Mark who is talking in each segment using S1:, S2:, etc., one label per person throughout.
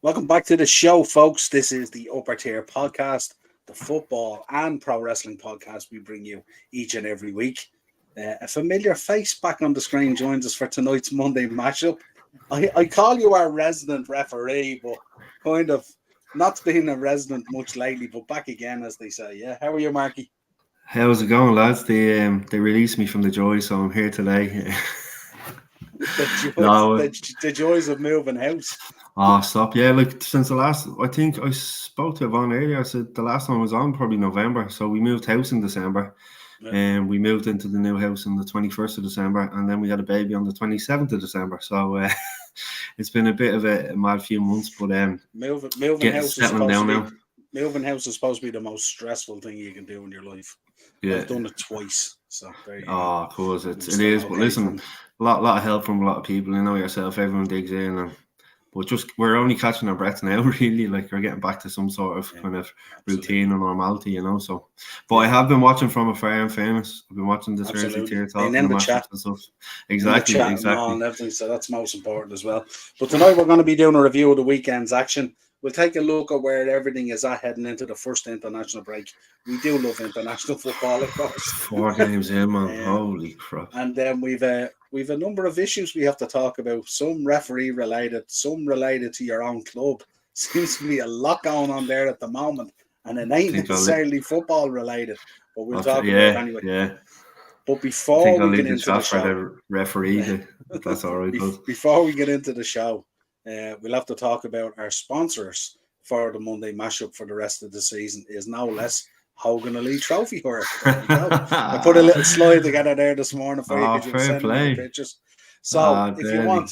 S1: Welcome back to the show, folks. This is the Upper Tier Podcast, the football and pro wrestling podcast we bring you each and every week. A familiar face back on the screen joins us for tonight's Monday matchup. I call you our resident referee, but kind of not being a resident much lately, but back again, as they say. Yeah, how are you, Marky?
S2: How's it going, lads? They released me from the joy, so I'm here today. No,
S1: The joys of moving house.
S2: stop. Yeah, like since the last, I think I spoke to Yvonne earlier. I said the last one was on probably November. So we moved house in December, and we moved into the new house on the 21st of December, and then we had a baby on the 27th of December. So it's been a bit of a mad few months, but
S1: moving house is supposed to be the most stressful thing you can do in your life. Yeah. I've done it twice, so there you go.
S2: Of course, it is. But listen, a lot of help from a lot of people. You know yourself, everyone digs in, but we're only catching our breath now. Really, like we're getting back to some sort of kind of routine and normality, you know. So, but I have been watching from afar. In fairness, I've been watching this Thursday tier talk and the chat and stuff. Exactly.
S1: And everything. So that's most important as well. But tonight we're going to be doing a review of the weekend's action. We'll take a look at where everything is at heading into the first international break. We do love international football, of course.
S2: 4 games in, man. Holy crap.
S1: And then we've a number of issues we have to talk about. Some referee related, some related to your own club. Seems to be a lot going on there at the moment. And it ain't necessarily football related. But we'll talk about it anyway.
S2: Yeah.
S1: But before we get into the show,
S2: the referee, that's all right.
S1: Before we get into the show, we'll have to talk about our sponsors for the Monday mashup for the rest of the season is no less Hogan Elite Trophy Hire. I put a little slide together there this morning for you because you were sending me pictures. So if you want,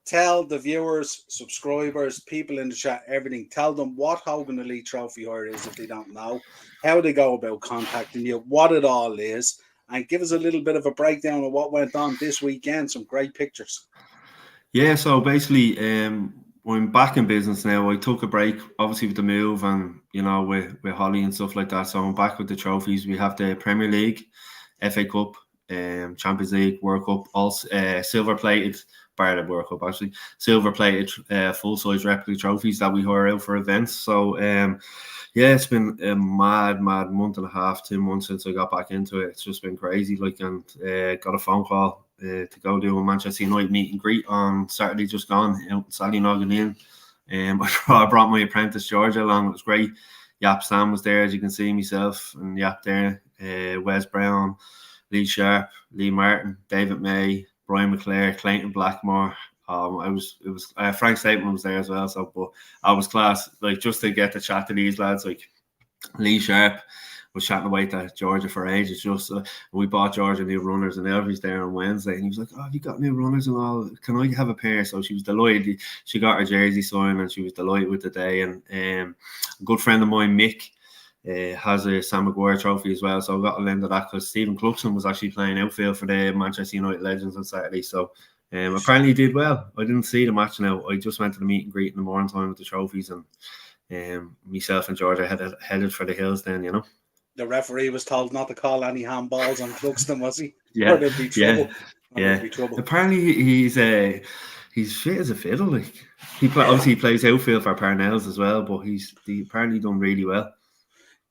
S1: tell the viewers, subscribers, people in the chat, everything, tell them what Hogan Elite Trophy Hire is if they don't know, how they go about contacting you, what it all is, and give us a little bit of a breakdown of what went on this weekend. Some great pictures.
S2: Yeah, so basically, I'm back in business now. I took a break, obviously, with the move and, you know, with Holly and stuff like that. So I'm back with the trophies. We have the Premier League, FA Cup, Champions League, World Cup, all silver-plated, bar the World Cup, actually, silver-plated full-size replica trophies that we hire out for events. So, it's been a mad month and a half, 2 months since I got back into it. It's just been crazy, and got a phone call to go do a Manchester United meet and greet on Saturday just gone out in Sallinoggin. I brought my apprentice Georgia along. It was great. Yap Sam was there, as you can see, myself and Yap there. Wes Brown, Lee Sharp, Lee Martin, David May, Brian McClare, Clayton Blackmore. Frank Statement was there as well. So, but I was class, just to get to chat to these lads, Lee Sharp was chatting away to Georgia for ages. Just we bought Georgia new runners, and Elvie's there on Wednesday, and he was like, "Oh, have you got new runners and all? Can I have a pair?" So she was delighted. She got her jersey signed, and she was delighted with the day. And a good friend of mine, Mick, has a Sam Maguire trophy as well. So I got a lend of that because Stephen Cluxon was actually playing outfield for the Manchester United Legends on Saturday. So apparently he did well. I didn't see the match now. I just went to the meet and greet in the morning time with the trophies, and myself and Georgia headed for the hills then, you know.
S1: The referee was told not to call any handballs on Cluxton, was he?
S2: Yeah,
S1: or there'd be trouble.
S2: Yeah. Apparently he's fit as a fiddle. Obviously he plays outfield for Parnells as well, but he apparently done really well.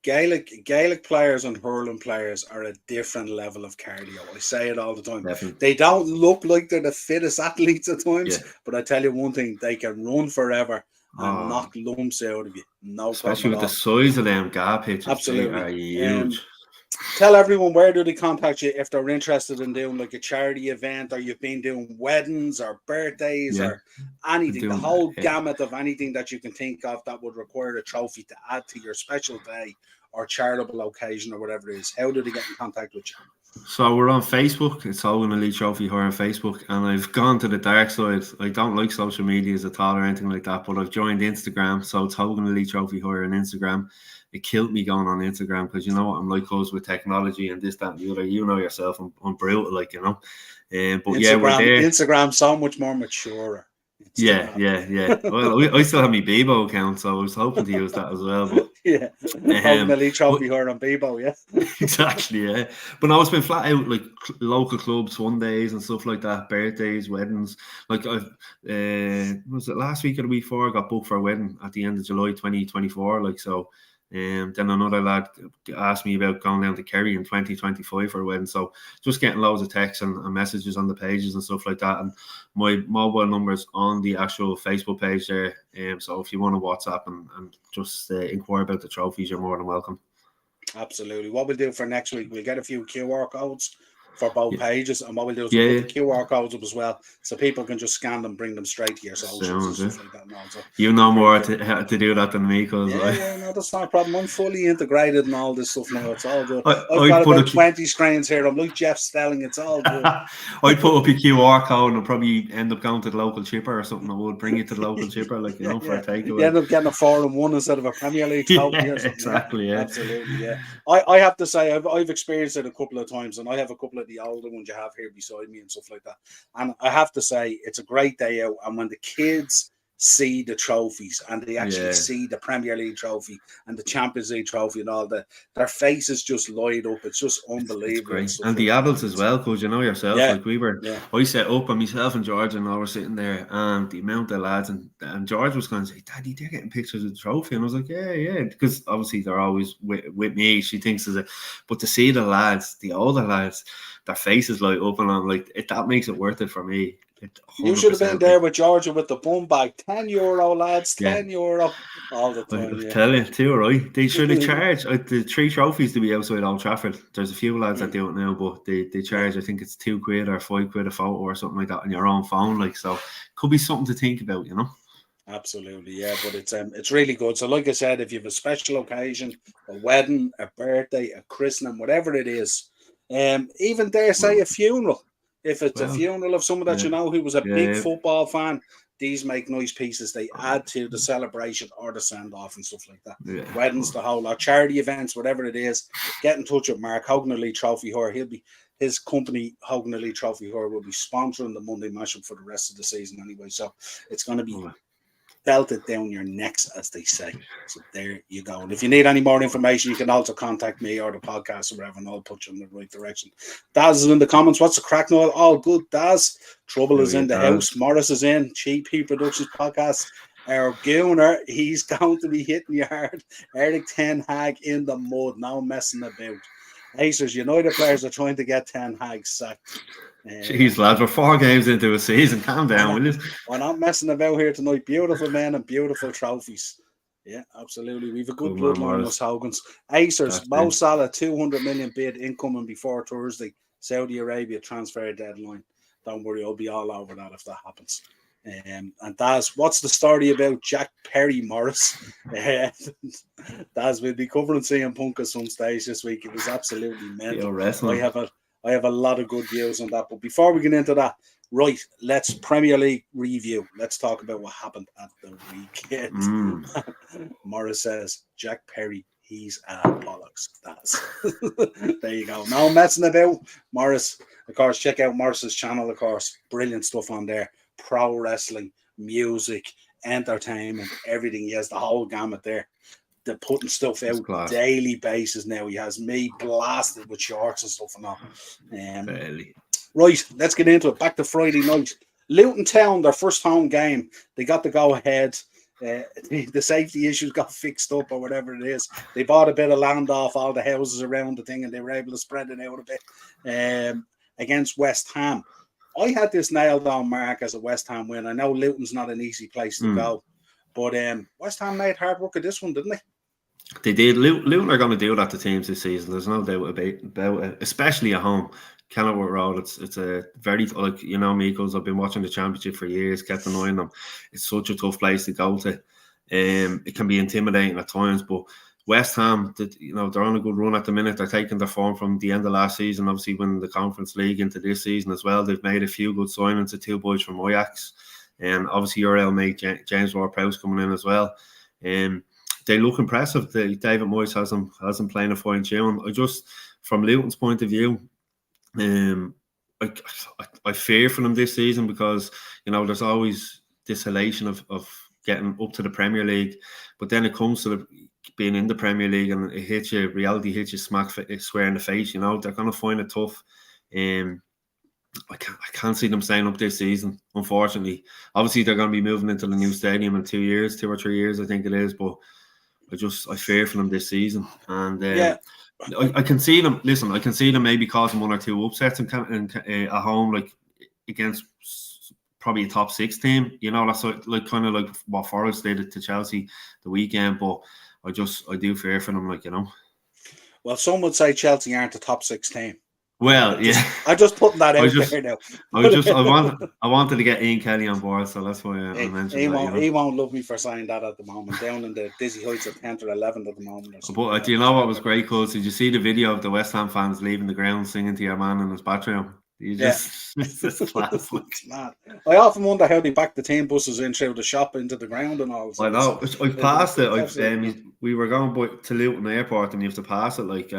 S1: Gaelic players and hurling players are a different level of cardio. I say it all the time.
S2: Definitely.
S1: They don't look like they're the fittest athletes at times, but I tell you one thing: they can run forever and knock lumps out of you. No
S2: especially
S1: problem
S2: with the size of them gap pitches.
S1: Absolutely.
S2: They are huge.
S1: Tell everyone, where do they contact you if they're interested in doing a charity event, or you've been doing weddings or birthdays or anything, the whole gamut of anything that you can think of that would require a trophy to add to your special day or charitable occasion or whatever it is. How do they get in contact with you?
S2: So we're on Facebook. It's Hogan Elite Trophy Hire on Facebook, and I've gone to the dark side. I don't like social media at all or anything like that, but I've joined Instagram. So it's Hogan Elite Trophy Hire on Instagram. It killed me going on Instagram because you know what I'm like us with technology and this, that, and the other. You know yourself, I'm brutal, you know. But
S1: Instagram, we're there. Instagram's so much more mature. It's too bad.
S2: Yeah. Well, I still have my Bebo account, so I was hoping to use that as well. But
S1: yeah, Hogan Elite Trophy here on Bebo, yeah.
S2: exactly, yeah. But no, it's been flat out like local clubs, Sundays and stuff like that, birthdays, weddings. Like I was it last week or the week before? I got booked for a wedding at the end of July 2024. Like so. Then another lad asked me about going down to Kerry in 2025 for a wedding. So just getting loads of texts and messages on the pages and stuff like that. And my mobile number's on the actual Facebook page there. So if you want to WhatsApp and just inquire about the trophies, you're more than welcome.
S1: Absolutely. What we'll do for next week, we'll get a few QR codes for both pages, and what we'll do is we'll put the QR codes up as well, so people can just scan them, bring them straight to your socials and stuff like that. And also,
S2: you know more to do that than me, because
S1: no, that's not a problem. I'm fully integrated in all this stuff now. It's all good. I've got about 20 screens here. I'm like Jeff Stelling. It's all good.
S2: I'd put up a QR code and I'll probably end up going to the local chipper or something. I would bring it to the local chipper, like for a takeaway.
S1: You end up getting a 4-in-1 instead of a Premier League trophy or something.
S2: Exactly. Yeah.
S1: Absolutely. Yeah. I have to say I've experienced it a couple of times, and I have a couple of the older ones you have here beside me and stuff like that. And I have to say it's a great day out, and when the kids see the trophies and they actually see the Premier League trophy and the Champions League trophy and all that, their faces just light up. It's just unbelievable.
S2: It's and the adults as well, because you know yourself, like we were, I set up and myself and George and I were sitting there, and the amount of lads and George was going to say, Daddy, they're getting pictures of the trophy, and I was like, yeah, because obviously they're always with me. She thinks is it, but to see the lads, the older lads, their faces light up, and I'm like, that makes it worth it for me.
S1: You should have been there with Georgia with the bum bag. €10, lads. €10 all the time.
S2: I tell you, too, right? They should have charged the 3 trophies to be outside Old Trafford. There's a few lads that do it now, but they charge, I think it's £2 or £5 a photo or something like that on your own phone. Like, so could be something to think about, you know.
S1: Absolutely, yeah, but it's really good. So, like I said, if you have a special occasion, a wedding, a birthday, a christening, whatever it is, even dare say a funeral. If it's a funeral of someone that you know who was a big football fan, these make nice pieces. They add to the celebration or the send-off and stuff like that. Weddings, the whole lot, charity events, whatever it is. Get in touch with Mark, Hogan Elite Trophy Horror. His company, Hogan Elite Trophy Horror, will be sponsoring the Monday Mashup for the rest of the season anyway. So it's going to be belted down your necks, as they say. So there you go. And if you need any more information, you can also contact me or the podcast or whatever, and I'll put you in the right direction. Daz is in the comments. What's the crack, Noel? All good, Daz. Trouble is in the house. Morris is in. Cheap Heat Productions podcast. Our Gooner, he's going to be hitting you hard. Eric Ten Hag in the mud. No messing about. Acers, United players are trying to get Ten Hag sacked.
S2: Jeez, lads, we're 4 games into a season. Calm down, will you?
S1: We're not messing about here tonight. Beautiful men and beautiful trophies. Yeah, absolutely. We've a good bloodline, us Hogans. Acers, Mo Salah, 200 million bid incoming before Thursday. Saudi Arabia transfer deadline. Don't worry, I'll be all over that if that happens. And Daz, what's the story about Jack Perry Morris? Daz, we'll be covering CM Punk at some stage this week. It was absolutely mental. I have a lot of good views on that. But before we get into that, right, let's Premier League review. Let's talk about what happened at the weekend. Morris says, Jack Perry, he's a bollocks. There you go. No messing about. Morris, of course, check out Morris's channel, of course. Brilliant stuff on there. Pro wrestling, music, entertainment, everything. He has the whole gamut there. They're putting stuff out daily basis now. He has me blasted with shorts and stuff and all. Right, let's get into it. Back to Friday night. Luton Town, their first home game. They got the go-ahead. The safety issues got fixed up or whatever it is. They bought a bit of land off all the houses around the thing, and they were able to spread it out a bit against West Ham. I had this nailed on, Mark, as a West Ham win. I know Luton's not an easy place to go, but West Ham made hard work of this one, didn't they?
S2: They did. Luton are going to do that to teams this season. There's no doubt about it, especially at home. Kenilworth Road, it's a very, like, you know me, because I've been watching the Championship for years, kept an eye on them. It's such a tough place to go to. It can be intimidating at times, but West Ham, they're on a good run at the minute. They're taking their form from the end of last season, obviously winning the Conference League into this season as well. They've made a few good signings, the 2 boys from Ajax, and obviously your old mate James Ward-Prowse coming in as well. They look impressive. David Moyes has them playing a fine tune. From Luton's point of view, I fear for them this season because there's always this elation of getting up to the Premier League, but then it comes to being in the Premier League and it hits you, reality hits you square in the face. You know, they're going to find it tough. I can't see them staying up this season, unfortunately. Obviously, they're going to be moving into the new stadium in 2 or 3 years, I think it is. But I fear for them this season. And I can see them. Listen, I can see them maybe causing 1 or 2 upsets at home, like against probably a top 6 team. You know, that's like kind of like what Forest did to Chelsea the weekend. But I do fear for them, like, you know.
S1: Well, some would say Chelsea aren't a top 6 team.
S2: Well, yeah.
S1: I'm just putting that out there now.
S2: I wanted to get Ian Kelly on board, so that's why I mentioned that.
S1: He won't love me for saying that at the moment. Down in the dizzy heights of 10th or 11th at the moment.
S2: But do you know what was great, Cole? Did you see the video of the West Ham fans leaving the ground singing to your man in his bathroom? It's class.
S1: It's mad. I often wonder how they back the team buses in through the shop into the ground and all.
S2: I know. I passed it. We were going to Luton Airport and you have to pass it like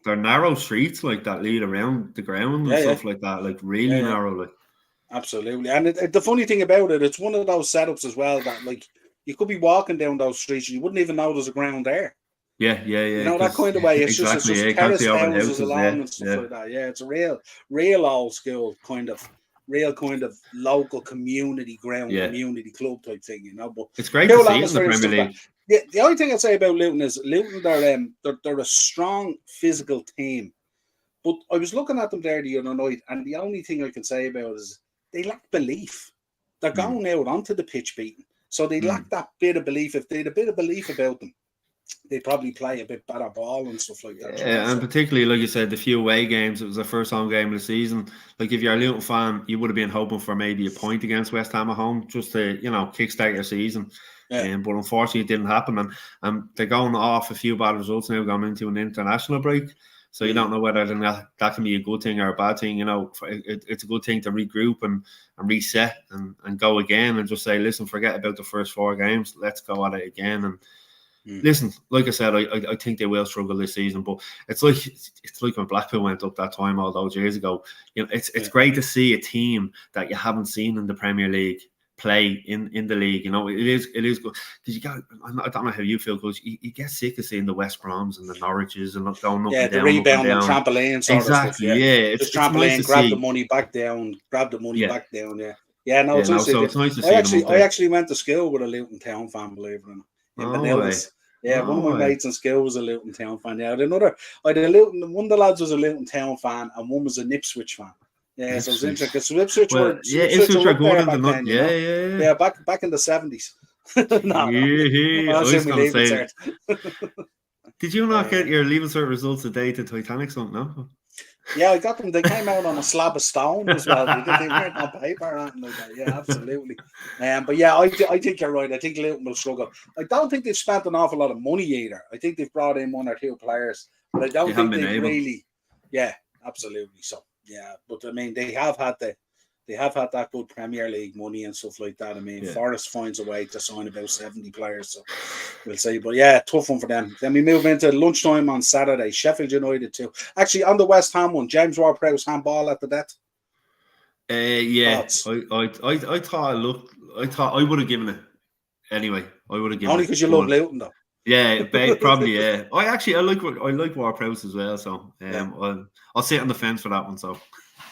S2: they're narrow streets like that lead around the ground and stuff like that, like really narrow. Like
S1: absolutely. And the funny thing about it, it's one of those setups as well that like you could be walking down those streets and you wouldn't even know there's a ground there.
S2: Yeah.
S1: You know, that kind of way. It's just terrace houses along and stuff like that. Yeah, it's a real old school kind of local community ground, community club type thing, you know. But
S2: it's great to see in the Premier League.
S1: The only thing I'd say about Luton is they're a strong physical team. But I was looking at them there the other night, and the only thing I can say about it is they lack belief. They're going out onto the pitch beaten. So they lack that bit of belief. If they had a bit of belief about them, they'd probably play a bit better ball and stuff like that.
S2: Yeah, and particularly, like you said, the few away games, it was the first home game of the season. Like, if you're a Luton fan, you would have been hoping for maybe a point against West Ham at home just to, you know, kickstart your season. Yeah. But unfortunately, it didn't happen. And they're going off a few bad results now, going into an international break. So you don't know whether that can be a good thing or a bad thing. You know, it's a good thing to regroup and reset and go again and just say, listen, forget about the first 4 games. Let's go at it again. And listen, like I said, I think they will struggle this season. But it's like when Blackpool went up that time all those years ago. You know, it's great to see a team that you haven't seen in the Premier League play in the league. You know, it is good because I don't know how you feel, because you get sick of seeing the West Broms and the Norwiches and going up and down.
S1: The rebound and trampoline sort
S2: exactly,
S1: of stuff.
S2: Yeah.
S1: Just trampoline,
S2: nice
S1: grab the money back down, back down. No, it's
S2: nice to see.
S1: I actually went to school with a Luton Town fan, believe it or not. One of my mates in school was a Luton Town fan. Yeah, one of the lads was a Luton Town fan and one was an Ipswich fan. Yeah, so it was interesting. So Ipswich were good in the back in the 70s.
S2: I was going to say. Did you not get your leaving cert results the day to Titanic sunk? No.
S1: Yeah, I got them. They came out on a slab of stone as well. They weren't on paper or anything like that. Yeah, absolutely. But yeah, I think you're right. I think Luton will struggle. I don't think they've spent an awful lot of money either. I think they've brought in 1 or 2 players, but I don't think they've really. Yeah, absolutely. So. Yeah, but I mean they have had that good Premier League money and stuff like that. I mean, Forest finds a way to sign about 70 players, so we'll see. But yeah, tough one for them. Then we move into lunchtime on Saturday. Sheffield United 2. Actually, on the West Ham one, James Ward-Prowse handball at the death.
S2: I thought I would have given it anyway. I would have given
S1: only because you love Luton though.
S2: Yeah, probably. Yeah, I like Ward-Prowse as well. So I'll sit on the fence for that one. So,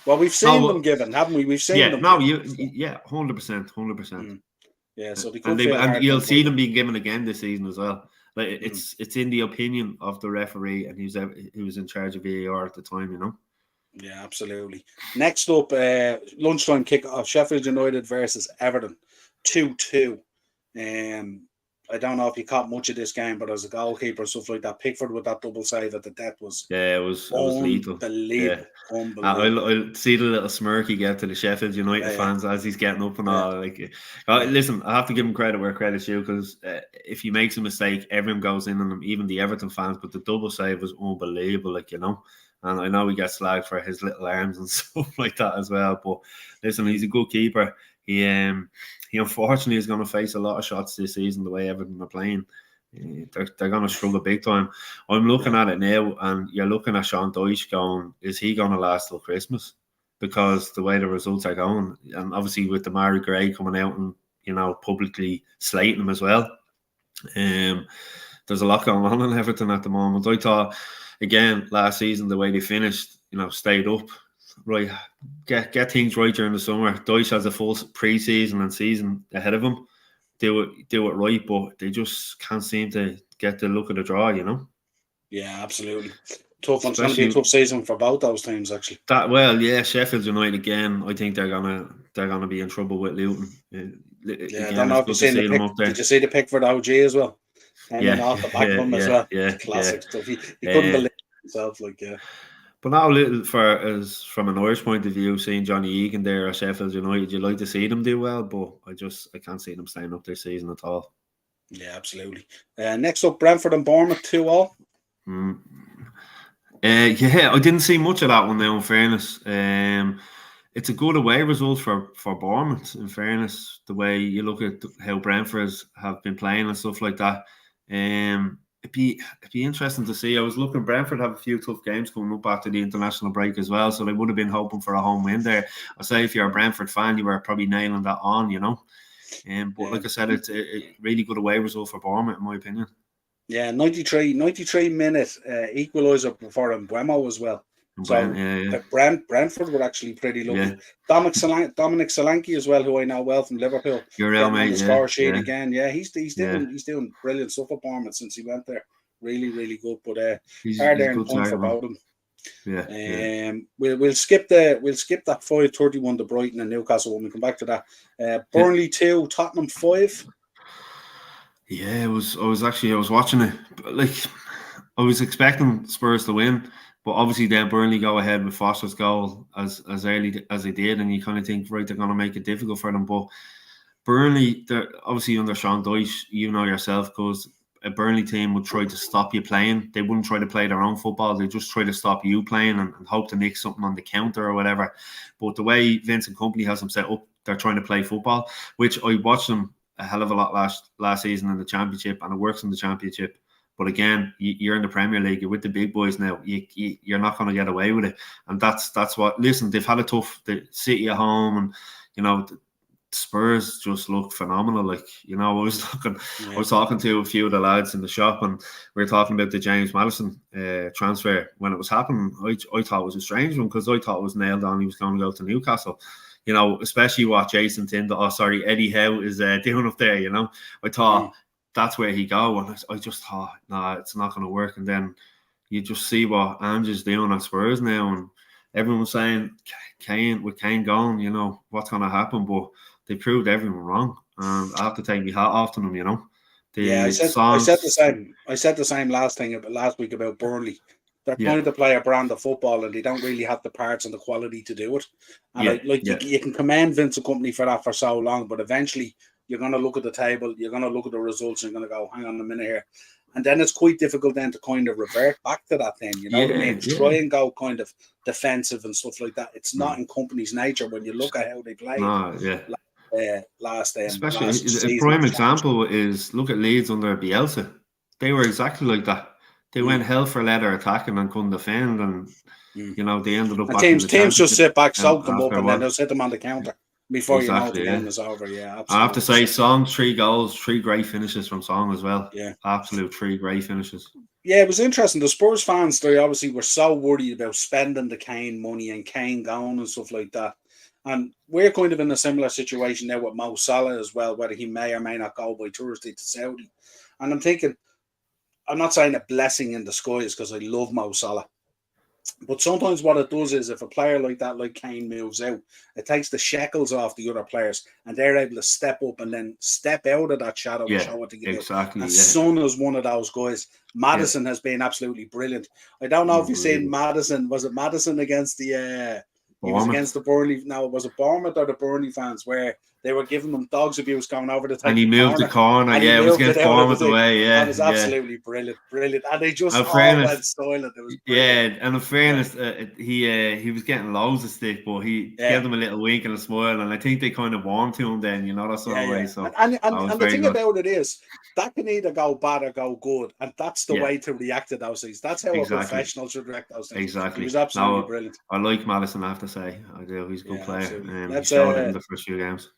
S1: well, we've seen them given, haven't we? We've seen them.
S2: 100%.
S1: Yeah, so
S2: and you'll see them being given again this season as well. Like it's in the opinion of the referee, and he was in charge of VAR at the time. You know.
S1: Yeah, absolutely. Next up, lunchtime kick-off: Sheffield United versus Everton, 2-2. I don't know if you caught much of this game, but as a goalkeeper and stuff like that, Pickford with that double save at the death was
S2: it was lethal.
S1: Unbelievable.
S2: I'll see the little smirk he gave to the Sheffield United fans as he's getting up and all. Listen, I have to give him credit where credit's due, because if he makes a mistake, everyone goes in on him, even the Everton fans. But the double save was unbelievable, And I know he gets slagged for his little arms and stuff like that as well. But listen, he's a good keeper. He unfortunately is going to face a lot of shots this season, the way Everton are playing. They're going to struggle big time. I'm looking at it now, and you're looking at Sean Dyche going, is he going to last till Christmas? Because the way the results are going, and obviously with Damari Gray coming out and publicly slating him as well. There's a lot going on in Everton at the moment. I thought, again, last season, the way they finished, stayed up, right, get things right during the summer. Deutsch has a full pre-season and season ahead of him. Do it right, but they just can't seem to get the look of the draw,
S1: Yeah, absolutely. Tough. It's going to be a tough season for both those teams, actually.
S2: Sheffield United again. I think they're gonna be in trouble with Luton.
S1: I don't know if you've seen the pick. Did you see the pick for the OG as well? Off the back of him as well. Classic stuff. He couldn't believe himself,
S2: But now, a little from an Irish point of view, seeing Johnny Egan there at Sheffield United, you like to see them do well, but I can't see them staying up this season at all.
S1: Yeah, absolutely. Next up, Brentford and Bournemouth 2-2.
S2: I didn't see much of that one now, in fairness. It's a good away result for Bournemouth, in fairness, the way you look at how Brentford have been playing and stuff like that. It'd be interesting to see. I was looking, Brentford have a few tough games coming up after the international break as well, so they would have been hoping for a home win there. I say if you're a Brentford fan, you were probably nailing that on, But like I said, it's a really good away result for Bournemouth, in my opinion.
S1: Yeah, 93 minute equaliser for Mbeumo as well. Brentford were actually pretty lucky. Yeah. Dominic Solanke as well, who I know well from Liverpool.
S2: You're on the
S1: score sheet again. Yeah, he's doing brilliant stuff at Bournemouth since he went there. Really, really good. But hard earned point for both of them.
S2: Yeah.
S1: We'll skip that 5-31 to Brighton and Newcastle when we come back to that. Burnley 2, Tottenham 5.
S2: Yeah, I was watching it. I was expecting Spurs to win, but obviously then Burnley go ahead with Foster's goal as early as they did, and you kind of think, right, they're going to make it difficult for them. But Burnley, they're obviously under Sean Dyche, yourself, because a Burnley team would try to stop you playing. They wouldn't try to play their own football. They just try to stop you playing and hope to nick something on the counter or whatever. But the way Vincent Kompany has them set up, they're trying to play football, which I watched them a hell of a lot last season in the Championship, and it works in the Championship. But again, you're in the Premier League, you're with the big boys now. You're not going to get away with it, and that's what. Listen, they've had a tough. The City at home, and the Spurs just look phenomenal. I was talking to a few of the lads in the shop, and we were talking about the James Maddison transfer when it was happening. I thought it was a strange one because I thought it was nailed on. He was going to go to Newcastle. Especially what Eddie Howe is doing up there, I thought that's where he go, and I just thought, nah, it's not going to work. And then you just see what Ange's doing at Spurs now, and everyone's saying, with Kane gone, what's going to happen? But they proved everyone wrong, and I have to take my hat off to them,
S1: I said the same last week about Burnley. They're trying to play a brand of football, and they don't really have the parts and the quality to do it. And you can commend Vincent Kompany for that for so long, but eventually you're going to look at the table, you're going to look at the results, and you're going to go, hang on a minute here. And then it's quite difficult then to kind of revert back to that thing, what I mean? Try and go kind of defensive and stuff like that. It's not in Kompany's nature when you look at how they played. Last
S2: especially a prime example is look at Leeds under Bielsa. They were exactly like that. They went hell for leather attacking and couldn't defend, and they ended up.
S1: Teams just sit back, soak them up, and then they'll sit them on the counter before the game is over. Yeah, absolutely.
S2: I have to say, Song's 3 goals, 3 great finishes from Song as well. Yeah, absolute 3 great finishes.
S1: Yeah, it was interesting. The Spurs fans, they obviously were so worried about spending the Kane money and Kane going and stuff like that. And we're kind of in a similar situation now with Mo Salah as well, whether he may or may not go by Thursday to Saudi. And I'm thinking, I'm not saying a blessing in disguise because I love Mo Salah. But sometimes what it does is if a player like that, like Kane, moves out, it takes the shackles off the other players and they're able to step up and then step out of that shadow and show what they can do. And Son is one of those guys. Maddison has been absolutely brilliant. I don't know if you've seen Maddison. Was it Maddison against the... He was against the Burnley. Now, was it Bournemouth or the Burnley fans where they were giving them dogs abuse going over the top?
S2: And he moved the corner. Yeah, it was against Bournemouth away. Yeah,
S1: that was absolutely brilliant. And they just all went silent. It was brilliant.
S2: And in fairness, he was getting loads of stick, but he gave them a little wink and a smile, and I think they kind of warmed to him then, that sort of way. So,
S1: and the thing about it is that can either go bad or go good, and that's the way to react to those things. That's how a professional should react to those things.
S2: Exactly.
S1: He was absolutely brilliant.
S2: I like Maddison, I have to say. I do. He's a good player. He's shown it in the first few games.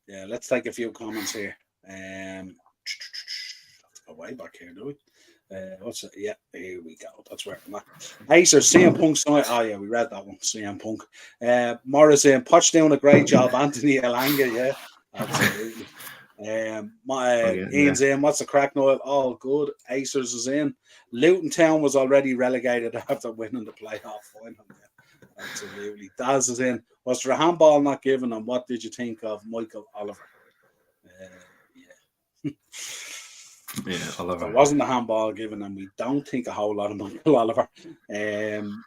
S1: Yeah, let's take a few comments here. Let's go way back here, do we? What's it? Yeah, here we go. That's where I'm at. Acer, CM Punk. Oh, yeah, we read that one. CM Punk. Morris saying, Poch doing a great job. Anthony Elanga, yeah, absolutely. Ian's in. What's the crack, Noel? All good. Acers is in. Luton Town was already relegated after winning the playoff final. Yeah, absolutely. Daz is in. Was there a handball not given? And what did you think of Michael Oliver?
S2: Yeah, Oliver.
S1: There wasn't a handball given, and we don't think a whole lot of Michael Oliver.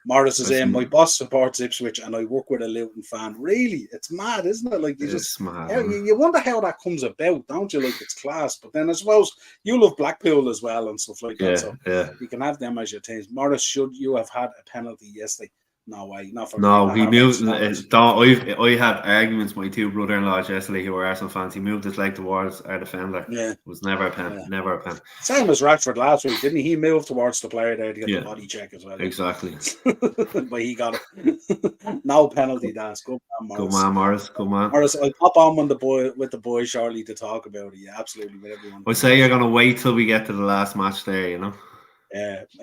S1: Morris is in. My boss supports Ipswich, and I work with a Luton fan. Really, it's mad, isn't it? Like
S2: it's mad.
S1: You wonder how that comes about, don't you? Like it's class, but then I suppose you love Blackpool as well and stuff like that. So you can have them as your teams. Morris, should you have had a penalty yesterday? No way, not for me.
S2: No, he moved. I had arguments with my two brother-in-laws yesterday who were Arsenal fans. He moved his leg towards our defender.
S1: Yeah,
S2: it was never a pen. Never a pen.
S1: Same as Rashford last week, didn't he? He moved towards the player there to get the body check as well.
S2: Exactly.
S1: But he got it. No penalty, that's good man, Morris.
S2: Good man, Morris. Good man.
S1: Morris, I'll pop on with the boys shortly to talk about it. Yeah, absolutely, with everyone.
S2: I say you're gonna wait till we get to the last match there, you know.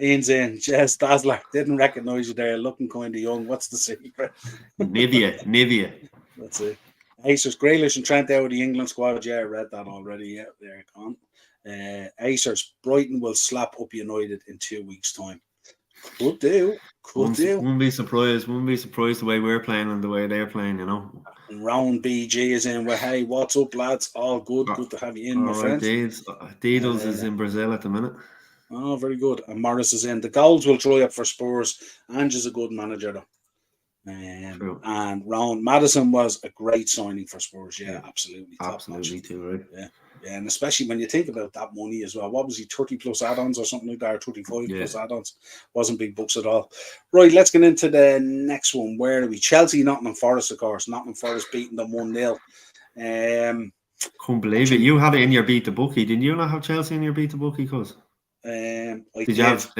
S1: Ian's in. Jess Dazzler didn't recognise you there, looking kind of young. What's the secret?
S2: Nivea.
S1: That's it. Acers, Grealish and Trent out of the England squad. Yeah, I read that already. Yeah, there it gone. Acers, Brighton will slap up United in 2 weeks' time. Could do.
S2: Wouldn't be surprised. Wouldn't be surprised the way we're playing and the way they're playing, you know.
S1: And Round BG is in. Well, hey, what's up, lads? All good. Good to have you in, my friend.
S2: Deedles is in Brazil at the minute.
S1: Oh, very good. And Morris is in. The goals will dry up for Spurs. Ange is a good manager, though. And Ron Maddison was a great signing for Spurs. Yeah, absolutely.
S2: Absolutely, too, right?
S1: Yeah, and especially when you think about that money as well. What was he, 30 plus add-ons or something like that, or 35 plus add-ons? Wasn't big bucks at all. Right, let's get into the next one. Where are we? Chelsea, Nottingham Forest, of course. Nottingham Forest beating them 1-0.
S2: Couldn't believe it. You had it in your beat the bookie. Didn't you not have Chelsea in your beat the bookie, cuz? Did you have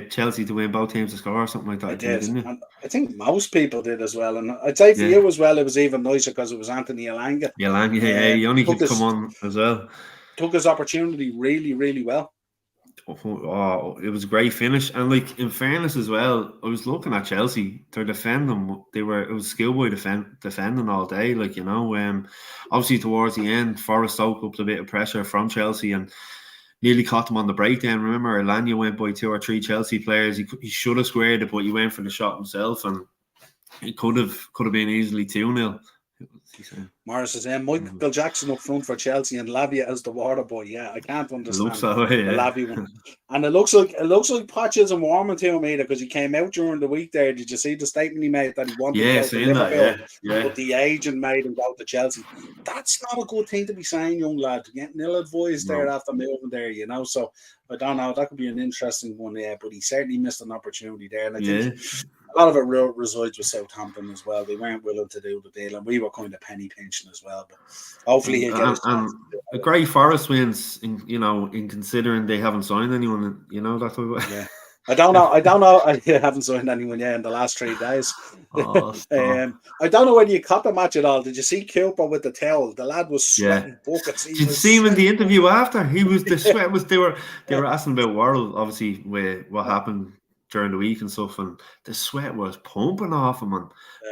S2: Chelsea to win both teams to score or something like that?
S1: I did. Didn't you? And I think most people did as well. And I'd say for you as well, it was even nicer because it was Anthony Elanga.
S2: He only could come on as well.
S1: Took his opportunity really, really well.
S2: Oh, it was a great finish. And like in fairness as well, I was looking at Chelsea. They're defending. It was schoolboy defending all day. Like, you know, obviously towards the end, Forest soaked up a bit of pressure from Chelsea and nearly caught them on the breakdown. Remember, Elanga went by 2 or 3 Chelsea players. He should have squared it, but he went for the shot himself, and it could have been easily 2-0.
S1: Morris is in. Michael Jackson up front for Chelsea and Lavia as the water boy. Yeah, I can't understand
S2: the
S1: Lavia one. And it looks like Poch isn't warming to him either because he came out during the week there. Did you see the statement he made that he wanted to go to Liverpool, but the agent made him go to Chelsea? That's not a good thing to be saying, young lad. Getting ill-advised there after moving there, you know. So I don't know. That could be an interesting one, but he certainly missed an opportunity there. And I think a lot of it resides with Southampton as well. They weren't willing to do the deal, and we were kind of penny pinching as well. But hopefully he'll get his chance.
S2: A great Forest wins, in considering they haven't signed anyone. You know that type of.
S1: Yeah. I don't know. I haven't signed anyone yet in the last 3 days. I don't know whether you caught the match at all. Did you see Cooper with the towel? The lad was sweating buckets.
S2: Did you see him in the interview after? The sweat was. They were asking about Worrell, obviously, with what happened during the week and stuff, and the sweat was pumping off him.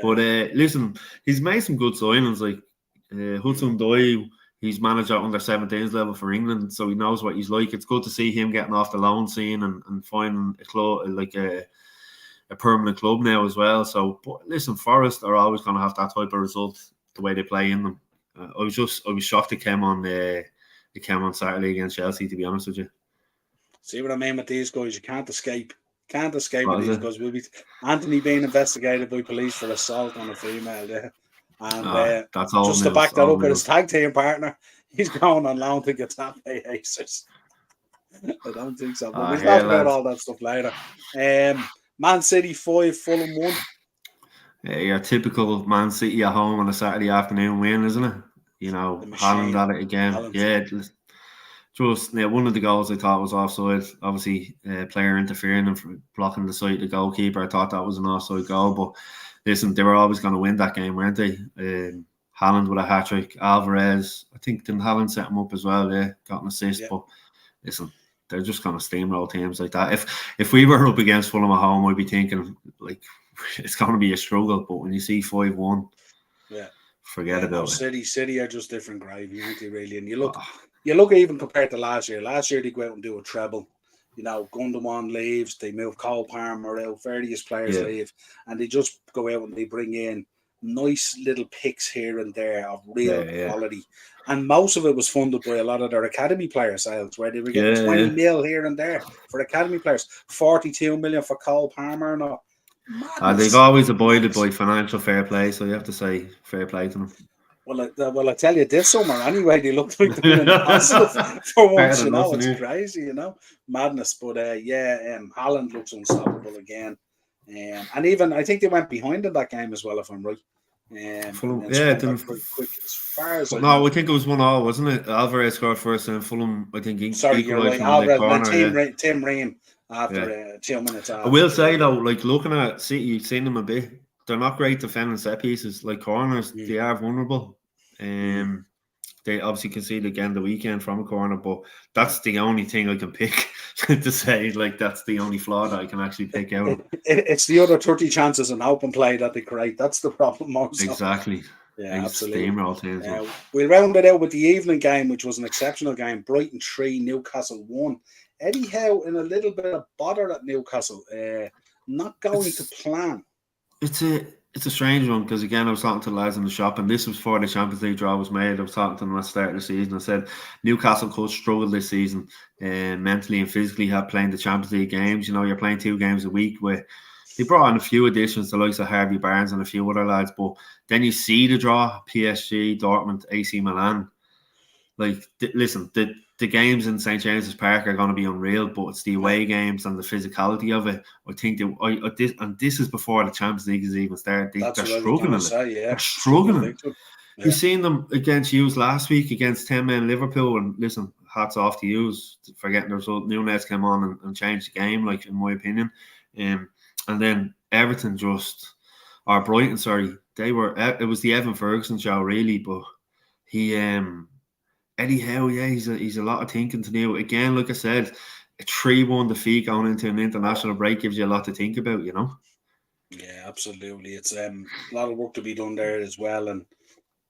S2: But listen, he's made some good signings. Like Hudson-Odoi, he's manager under 17s level for England, so he knows what he's like. It's good to see him getting off the loan scene and finding a club, like a permanent club now as well. So, but listen, Forest are always going to have that type of result the way they play in them. I was shocked it came on Saturday against Chelsea, to be honest with you.
S1: See what I mean with these guys? You can't escape. Can't escape with these because we'll be Anthony being investigated by police for assault on a female there. And
S2: that's all
S1: just to back that up with his tag team partner, he's going on loan to Getafe Acers. I don't think so. But we'll talk about all that stuff later. Man City 5, Fulham 1.
S2: Your typical Man City at home on a Saturday afternoon win, isn't it? You know, Haaland at it again. Haaland. Just one of the goals I thought was offside. Obviously, player interfering and blocking the sight of the goalkeeper. I thought that was an offside goal. But listen, they were always going to win that game, weren't they? Haaland with a hat-trick. Alvarez, I think, didn't Haaland set him up as well? Yeah, got an assist.
S1: Yeah.
S2: But listen, they're just going to steamroll teams like that. If we were up against Fulham at home, I'd be thinking, like, it's going to be a struggle. But when you see 5-1, forget about it.
S1: City are just different gravy, aren't they, really? And you look even compared to last year. Last year, they go out and do a treble. You know, Gundogan leaves, they move Cole Palmer out, various players leave, and they just go out and they bring in nice little picks here and there of real quality. And most of it was funded by a lot of their academy player sales, where they were getting 20 mil here and there for academy players, 42 million for Cole Palmer and all.
S2: They've always abided by financial fair play, so you have to say fair play to them.
S1: Well, I tell you, this summer anyway, they look like they're in positive for once. You know, it's crazy. You know, madness. But Haaland looks unstoppable again. And even I think they went behind in that game as well, if I'm right.
S2: Fulham,
S1: quick as far as
S2: I think it was 1-1, wasn't it? Alvarez scored first, and Fulham, I think,
S1: sorry, you're right. Alvarez, Tim Ream after 2 minutes.
S2: I will say though, like looking at City, you've seen them a bit. They're not great defending set pieces, like corners. They are vulnerable. They obviously conceded again the weekend from a corner, but that's the only thing I can pick to say, like, that's the only flaw that I can actually pick out.
S1: It's the other 30 chances in open play that they create. That's the problem also.
S2: Exactly.
S1: Yeah, absolutely.
S2: We'll
S1: round it out with the evening game, which was an exceptional game. Brighton 3, Newcastle 1. Eddie Howe in a little bit of bother at Newcastle. Not going to plan.
S2: It's a strange one because, again, I was talking to the lads in the shop, and this was before the Champions League draw was made. I was talking to them at the start of the season. I said Newcastle could struggle this season mentally and physically playing the Champions League games. You know, you're playing 2 games a week where they brought in a few additions, the likes of Harvey Barnes and a few other lads, but then you see the draw, PSG, Dortmund, AC Milan. Like, listen, the games in St. James's Park are going to be unreal, but it's the away games and the physicality of it. I think this is before the Champions League has even started. They're struggling. They're struggling. You've seen them against Hughes last week against 10-man Liverpool, and listen, hats off to Hughes for getting the result. Nunes came on and changed the game, like, in my opinion. And then Everton Brighton, sorry, it was the Evan Ferguson show really, but he Eddie Howe, he's a lot of thinking to do. Again, like I said, a 3-1 defeat going into an international break gives you a lot to think about, you know?
S1: Yeah, absolutely. It's a lot of work to be done there as well. And,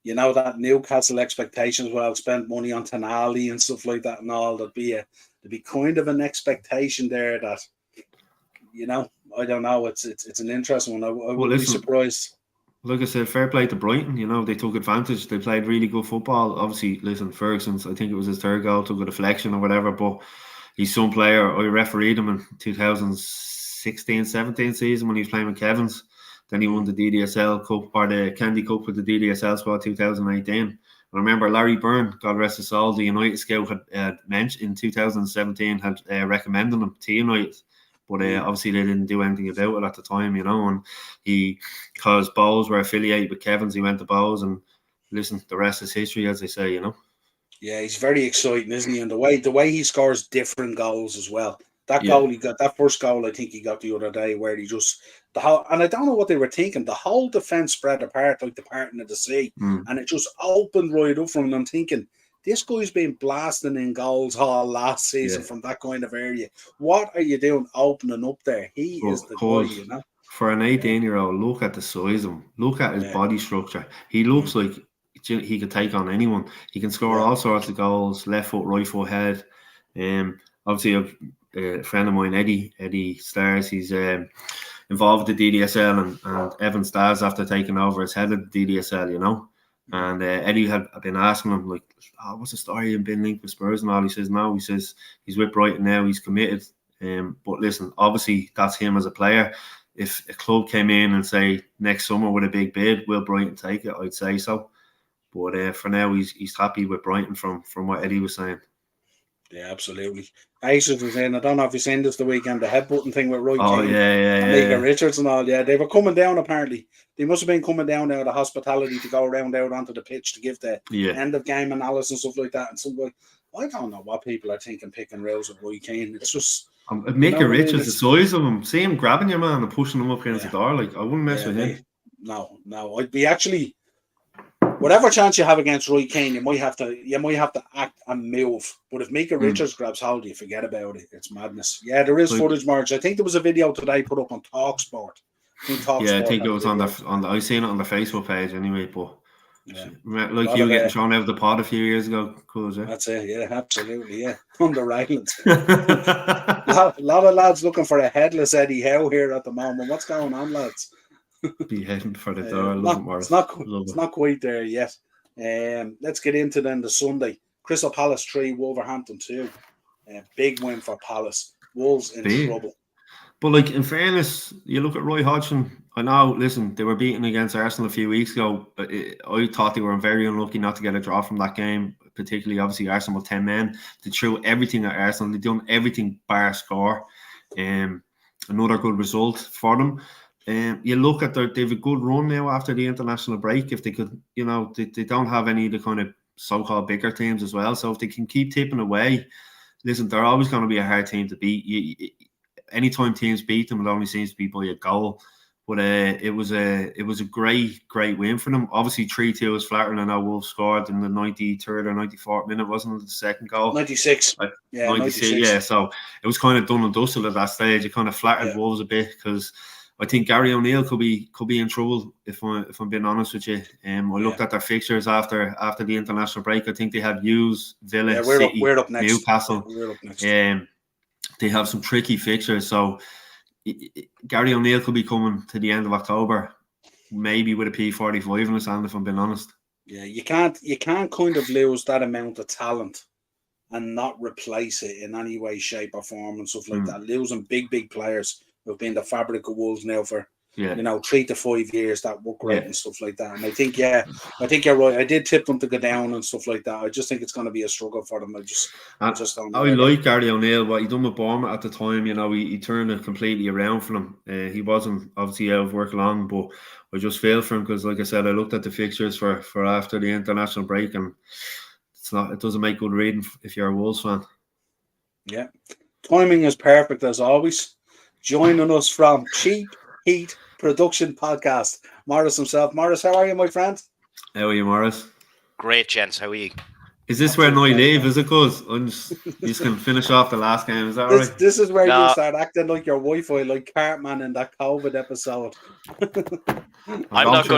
S1: you know, that Newcastle expectations, well, spend money on Tonali and stuff like that and all, there'd be kind of an expectation there that, you know, I don't know, it's an interesting one. I would be surprised.
S2: Like I said, fair play to Brighton. You know, they took advantage. They played really good football. Obviously, listen, Ferguson's, I think it was his 3rd goal, took a deflection or whatever, but he's some player. I refereed him in 2016-17 season when he was playing with Kevin's. Then he won the DDSL Cup, or the Candy Cup with the DDSL squad 2018. I remember Larry Byrne, God rest his soul, the United scout had mentioned in 2017, had recommended him to United. But obviously they didn't do anything about it at the time, you know. And because Bowes were affiliated with Kevin's, he went to Bowes, and listen, the rest is history, as they say, you know. Yeah,
S1: he's very exciting, isn't he? And the way he scores different goals as well. That goal he got, that first goal I think he got the other day, where he just and I don't know what they were thinking. The whole defense spread apart like the parting of the sea, and it just opened right up from him. I'm thinking, this guy's been blasting in goals all last season from that kind of area. What are you doing opening up there? He is the guy, you know.
S2: For an 18-year-old, look at the size of him. Look at his body structure. He looks like he could take on anyone. He can score all sorts of goals, left foot, right foot, head. Obviously, a friend of mine, Eddie Stars, he's involved with the DDSL, and Evan Stars, after taking over, has head of the DDSL, you know. And Eddie had been asking him, like, what's the story of being linked with Spurs and all? He says, no, he says he's with Brighton now, he's committed. But listen, obviously that's him as a player. If a club came in and say next summer with a big bid, will Brighton take it? I'd say so. But for now, he's happy with Brighton from what Eddie was saying.
S1: Yeah, absolutely. Aces was saying, I don't know if you've seen this the weekend, the headbutting thing with Roy Keane, Mika Richards and all. Yeah, they were coming down apparently. They must have been coming down out of hospitality to go around out onto the pitch to give the end of game analysis and stuff like that. And so, I don't know what people are thinking picking rails with Roy Keane. It's just
S2: Mika Richards, the size of him. See him grabbing your man and pushing him up against the door. Like, I wouldn't mess with him.
S1: No. I'd be actually whatever chance you have against Roy Keane, you might have to act and move. But if Micah Richards grabs hold, you forget about it. It's madness. Yeah, there is footage, Marge. I think there was a video today put up on TalkSport.
S2: I think it was on the. I seen it on the Facebook page anyway. But like you getting thrown out of the pod a few years ago, cool, yeah.
S1: That's it. Yeah, absolutely. Yeah, under Ireland. A lot of lads looking for a headless Eddie Howe here at the moment. What's going on, lads?
S2: Be heading for the door. I love it, Morris.
S1: It's not quite there yet. Let's get into then the Sunday. Crystal Palace 3, Wolverhampton 2. Big win for Palace. Wolves in trouble.
S2: But like in fairness, you look at Roy Hodgson. I know. Listen, they were beaten against Arsenal a few weeks ago. I thought they were very unlucky not to get a draw from that game. Particularly, obviously, Arsenal with 10 men. They threw everything at Arsenal. They done everything bar score. Another good result for them. You look at they have a good run now after the international break. If they could, they don't have any of the kind of so-called bigger teams as well. So if they can keep tipping away, listen, they're always going to be a hard team to beat. Anytime teams beat them, it only seems to be by a goal. But it was a great win for them. Obviously, 3-2 was flattering. I know Wolves scored in the 93rd or 94th minute, wasn't it, the second goal?
S1: 96.
S2: 96. Yeah, so it was kind of done and dusted at that stage. It kind of flattered Wolves a bit because I think Gary O'Neill could be in trouble if I'm being honest with you. I looked at their fixtures after the international break. I think they have Hughes, Villa, City,
S1: we're up next.
S2: Newcastle.
S1: We're up next.
S2: They have some tricky fixtures, so Gary O'Neill could be coming to the end of October, maybe with a P45 in his hand, if I'm being honest.
S1: Yeah, you can't kind of lose that amount of talent and not replace it in any way, shape, or form and stuff like that. Losing big players who've been the fabric of Wolves now for 3 to 5 years, that work rate and stuff like that. And I think you're right. I did tip them to go down and stuff like that. I just think it's going to be a struggle for them. I just don't know.
S2: I like Gary O'Neill. What he done with Bournemouth at the time, he turned it completely around for them. He wasn't obviously out of work long, but I just feel for him because, like I said, I looked at the fixtures for after the international break, and it doesn't make good reading if you're a Wolves fan.
S1: Yeah, timing is perfect as always. Joining us from Cheap Heat Production Podcast, Morris himself. Morris, how are you, my friend?
S2: How are you, Morris?
S3: Great, gents. How are you?
S2: Is this where I leave? Is it good? You just can finish off the last game. Is that right?
S1: This is where you start acting like your Wi-Fi, like Cartman in that COVID episode.
S3: I'm not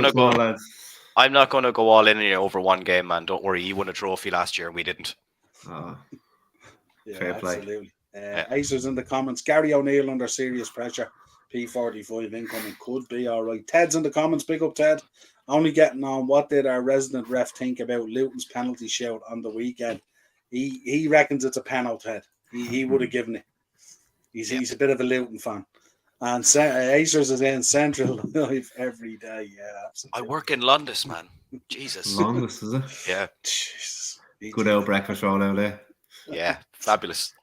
S3: going to go all in here over one game, man. Don't worry. You won a trophy last year and we didn't.
S2: Fair play.
S1: Absolutely. Acers in the comments. Gary O'Neill under serious pressure. P45 incoming, could be all right. Ted's in the comments. Big up, Ted. Only getting on. What did our resident ref think about Luton's penalty shout on the weekend? He reckons it's a penalty, Ted. He would have given it. He's a bit of a Luton fan. And Acers is in Central Live every day. Yeah, absolutely.
S3: I work in London, man. Jesus.
S2: London, is it?
S3: Yeah.
S1: Jesus.
S2: Good old breakfast roll out there.
S3: Yeah, fabulous.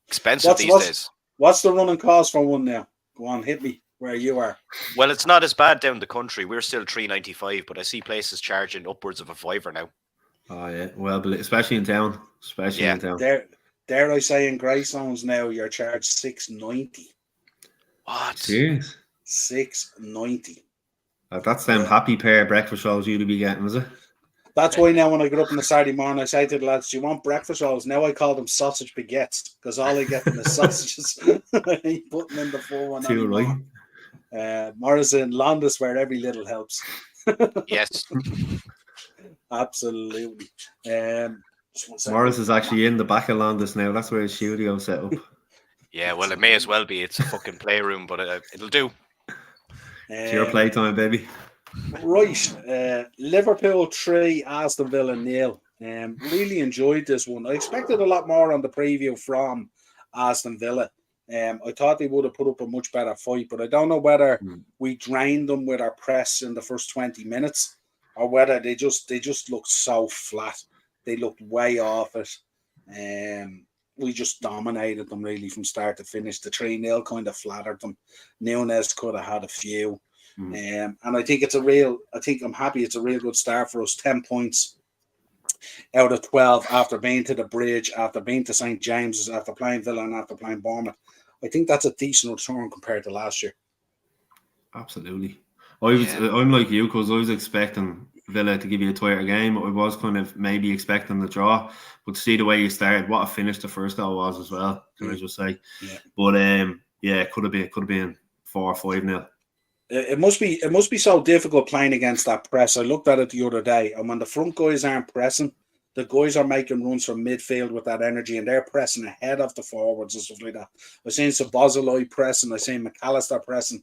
S3: Expensive these days.
S1: What's the running cost for one now? Go on, hit me where you are.
S3: Well, it's not as bad down the country. We're still $3.95, but I see places charging upwards of $5 now.
S2: Oh yeah, well, especially in town. In town.
S1: Dare I say, in Greystones now, you're charged $6.90.
S3: What?
S2: Serious?
S1: $6.90.
S2: That's them happy pair breakfast rolls you'd be getting, is it?
S1: That's why now when I get up on a Saturday morning, I say to the lads, do you want breakfast rolls? Now I call them sausage baguettes because all I get them is sausages. I ain't putting in the full one anymore. Right. Morris in Londis where every little helps.
S3: Yes.
S1: Absolutely.
S2: Morris is actually in the back of Londis now. That's where his studio set up.
S3: Yeah, well, it may as well be. It's a fucking playroom, but it'll do.
S2: It's your playtime, baby.
S1: Right, Liverpool 3, Aston Villa 0. Really enjoyed this one. I expected a lot more on the preview from Aston Villa. I thought they would have put up a much better fight, but I don't know whether we drained them with our press in the first 20 minutes or whether they just looked so flat. They looked way off it. We just dominated them really from start to finish. The 3-0 kind of flattered them. Nunes could have had a few. And I think I'm happy it's a real good start for us. 10 points out of 12 after being to the Bridge, after being to St. James's, after playing Villa and after playing Bournemouth. I think that's a decent return compared to last year.
S2: Absolutely. I'm like you because I was expecting Villa to give you a tighter game. I was kind of maybe expecting the draw, but to see the way you started, what a finish the first goal was as well. Can I just say?
S1: Yeah.
S2: But yeah, it could have been 4 or 5-0.
S1: It must be so difficult playing against that press. I looked at it the other day, and when the front guys aren't pressing, the guys are making runs from midfield with that energy, and they're pressing ahead of the forwards and stuff like that. I've seen Sabozaloi pressing, I've seen McAllister pressing,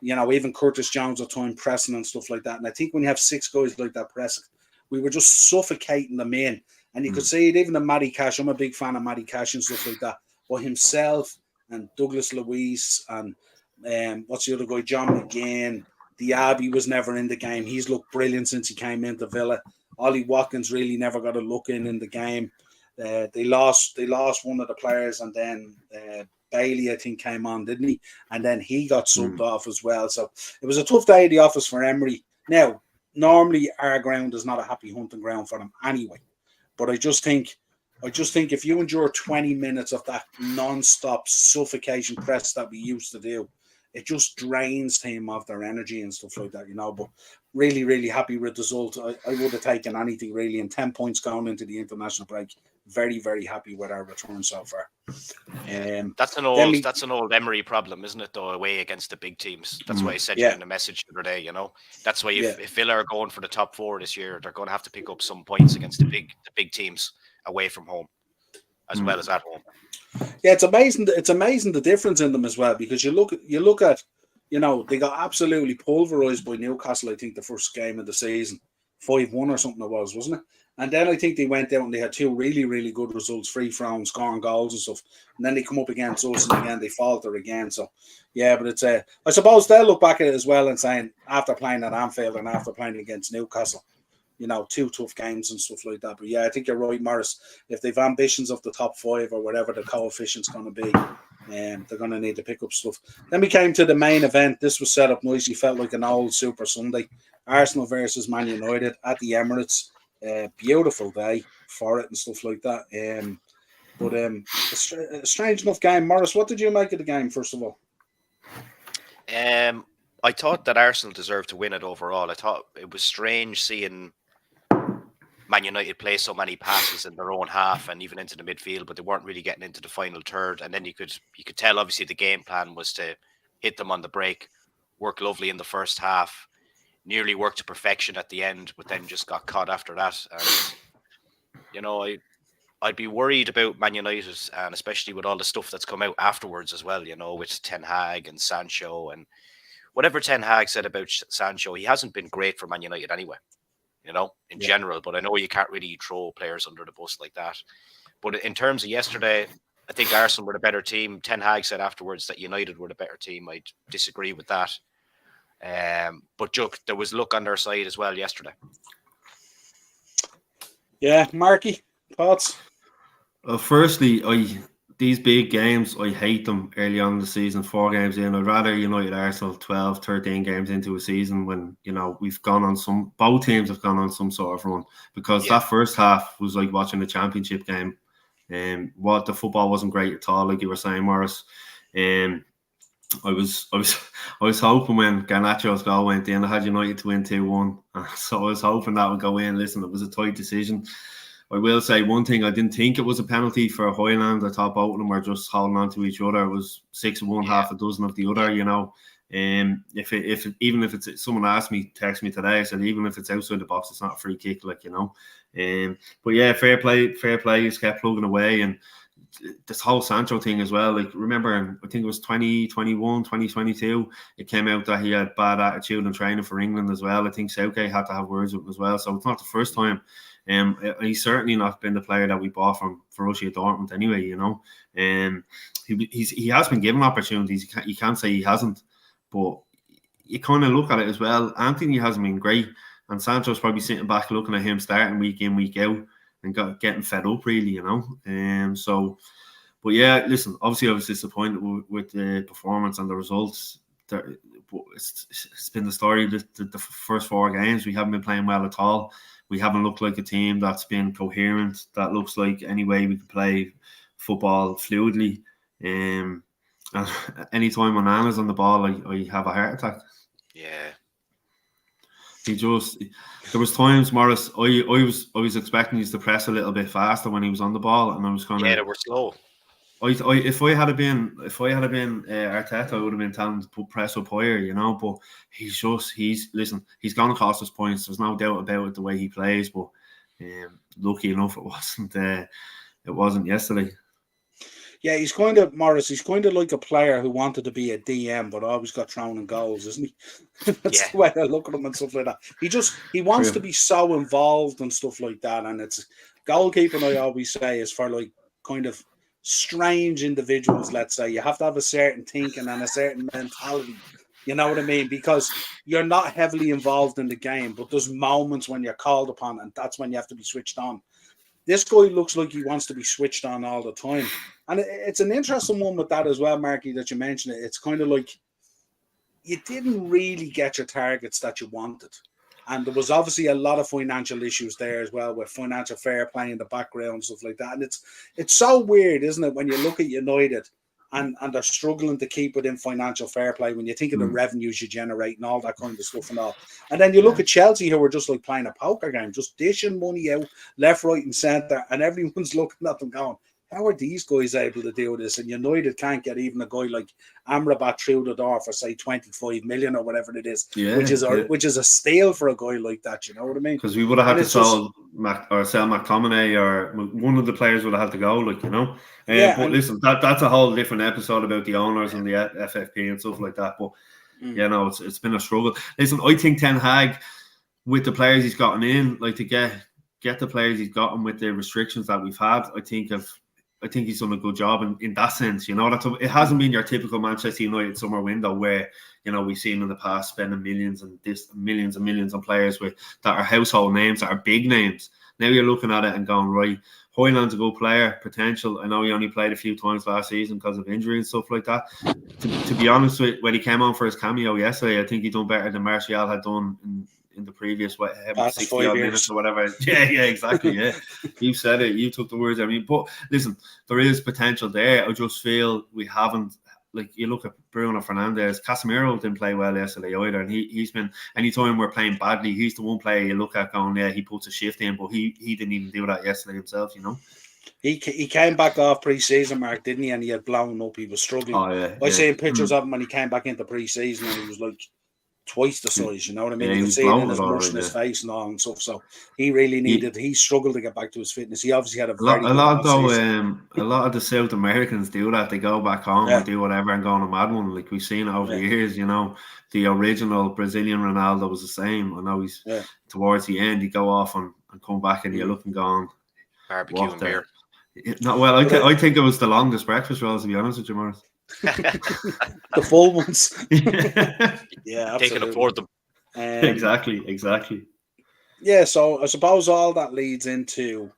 S1: even Curtis Jones at time pressing and stuff like that. And I think when you have 6 guys like that pressing, we were just suffocating them in. And you could see it even in Matty Cash. I'm a big fan of Matty Cash and stuff like that. But himself and Douglas Luiz and what's the other guy? John McGinn. Diaby was never in the game. He's looked brilliant since he came into Villa. Ollie Watkins really never got a look in the game. They lost one of the players, and then Bailey, I think, came on, didn't he? And then he got subbed off as well. So it was a tough day at the office for Emery. Now, normally our ground is not a happy hunting ground for them anyway. But I just think if you endure 20 minutes of that non-stop suffocation press that we used to do, it just drains them of their energy and stuff like that, But really, really happy with the result. I would have taken anything really, and 10 points going into the international break. Very, very happy with our return so far.
S3: That's an old Emery problem, isn't it? Though, away against the big teams. That's why I said in the message the other day. That's why if Villa are going for the top 4 this year, they're going to have to pick up some points against the big teams away from home, as well as at home.
S1: Yeah, it's amazing. It's amazing the difference in them as well, because you look at, they got absolutely pulverized by Newcastle. I think the first game of the season, 5-1 or something it was, wasn't it? And then I think they went out and they had 2 really, really good results, free from scoring goals and stuff. And then they come up against us, and again they falter again. So yeah, but it's I suppose they'll look back at it as well and saying, after playing at Anfield and after playing against Newcastle, 2 tough games and stuff like that. But yeah, I think you're right, Morris. If they've ambitions of the top 5 or whatever the coefficient's going to be, they're going to need to pick up stuff. Then we came to the main event. This was set up nicely. Felt like an old Super Sunday. Arsenal versus Man United at the Emirates. Beautiful day for it and stuff like that. But a strange enough game. Morris, what did you make of the game, first of all?
S3: I thought that Arsenal deserved to win it overall. I thought it was strange seeing Man United play so many passes in their own half and even into the midfield, but they weren't really getting into the final third. And then you could tell, obviously, the game plan was to hit them on the break, work lovely in the first half, nearly worked to perfection at the end, but then just got caught after that. And, I'd be worried about Man United, and especially with all the stuff that's come out afterwards as well, with Ten Hag and Sancho. And whatever Ten Hag said about Sancho, he hasn't been great for Man United anyway, in general. But I know you can't really throw players under the bus like that. But in terms of yesterday, I think Arsenal were the better team. Ten Hag said afterwards that United were the better team. I disagree with that. But there was luck on their side as well yesterday.
S1: Yeah, Marky, thoughts?
S2: Well, firstly, these big games, I hate them early on in the season, 4 games in. I'd rather United Arsenal 12, 13 games into a season when, we've gone on both teams have gone on some sort of run, because that first half was like watching a championship game. The football wasn't great at all, like you were saying, Morris. I was hoping when Garnacho's goal went in, I had United to win 2-1. So I was hoping that would go in. Listen, it was a tight decision. I will say one thing, I didn't think it was a penalty for Hoyland. I thought both of them were just holding on to each other. It was 6 of one, half a dozen of the other, If someone asked me, text me today, I said, even if it's outside the box, it's not a free kick, But yeah, fair play, he's kept plugging away. And this whole Sancho thing as well, remember, I think it was 2021, 2022, it came out that he had bad attitude in training for England as well. I think Southgate had to have words with him as well. So it's not the first time. He's certainly not been the player that we bought from Borussia Dortmund anyway, he has been given opportunities. You can't say he hasn't, but you kind of look at it as well. Anthony hasn't been great, and Sancho's probably sitting back looking at him starting week in, week out, and getting fed up, really, But yeah, listen, obviously I was disappointed with the performance and the results. It's been the story the first 4 games. We haven't been playing well at all. We haven't looked like a team that's been coherent, that looks like any way we can play football fluidly. And anytime when Anna's on the ball, I have a heart attack.
S3: Yeah.
S2: There was times, Morris, I was expecting you to press a little bit faster when he was on the ball, and I was kind of,
S3: Yeah, they were slow.
S2: if I had been Arteta, I would have been telling him to put press up higher, you know. But he's going to cost us points. There's no doubt about it, the way he plays. But lucky enough, it wasn't yesterday.
S1: Yeah, he's kind of like a player who wanted to be a DM, but always got thrown in goals, isn't he? That's the way I look at him and stuff like that. He wants to be so involved and stuff like that. And it's goalkeeping, I always say, is for like kind of strange individuals. Let's say you have to have a certain thinking and a certain mentality. You know what I mean? Because you're not heavily involved in the game, but there's moments when you're called upon, and that's when you have to be switched on. This guy looks like he wants to be switched on all the time. And it's an interesting one with that as well, Marky, that you mentioned it. It's kind of like you didn't really get your targets that you wanted. And there was obviously a lot of financial issues there as well, with financial fair play in the background and stuff like that. And it's so weird, isn't it, when you look at United and they're struggling to keep within financial fair play when you think of the revenues you generate and all that kind of stuff and all. And then you look at Chelsea, who are just like playing a poker game, just dishing money out left, right and centre, and everyone's looking at them going, how are these guys able to do this? And United can't get even a guy like Amrabat through the door for, say, 25 million or whatever it is, which is a steal for a guy like that. You know what I mean?
S2: Because we would have had to sell McTominay, or one of the players would have had to go, like, you know. But listen, that's a whole different episode about the owners and the FFP and stuff like that. But you know, it's been a struggle. Listen, I think Ten Hag, with the players he's gotten in, like, to get the players he's gotten with the restrictions that we've had, I think he's done a good job in that sense. You know, it hasn't been your typical Manchester United summer window where, you know, we've seen in the past spending millions and millions on players that are household names, that are big names. Now you're looking at it and going, right, Højlund's a good player, potential. I know he only played a few times last season because of injury and stuff like that. To be honest, when he came on for his cameo yesterday, I think he done better than Martial had done in the previous 60 odd minutes or whatever. Yeah, exactly. Yeah, you said it. You took the words. I mean, but listen, there is potential there. I just feel we haven't. Like, you look at Bruno Fernandes, Casemiro didn't play well yesterday either, and he's been, anytime we're playing badly, he's the one player you look at going, yeah, he puts a shift in, but he didn't even do that yesterday himself, you know.
S1: He came back off pre-season, Mark, didn't he? And he had blown up. He was struggling.
S2: Oh, yeah.
S1: I seen pictures of him when he came back into pre-season, and he was like twice the size, you know what I mean?
S2: Yeah,
S1: you could see it in his
S2: mush
S1: in his face and all and stuff. So he really he struggled to get back to his fitness. He obviously had a
S2: lot of the South Americans do that. They go back home and do whatever and go on a mad one. Like, we've seen it over the years, you know. The original Brazilian Ronaldo was the same. I know he's towards the end, he'd go off and come back, and you're looking, going,
S3: barbecue and beer.
S2: No, well, I think it was the longest breakfast rolls, to be honest with you, Morris.
S1: The full ones. Yeah,
S3: they can afford them.
S2: Exactly.
S1: Yeah, so I suppose all that leads into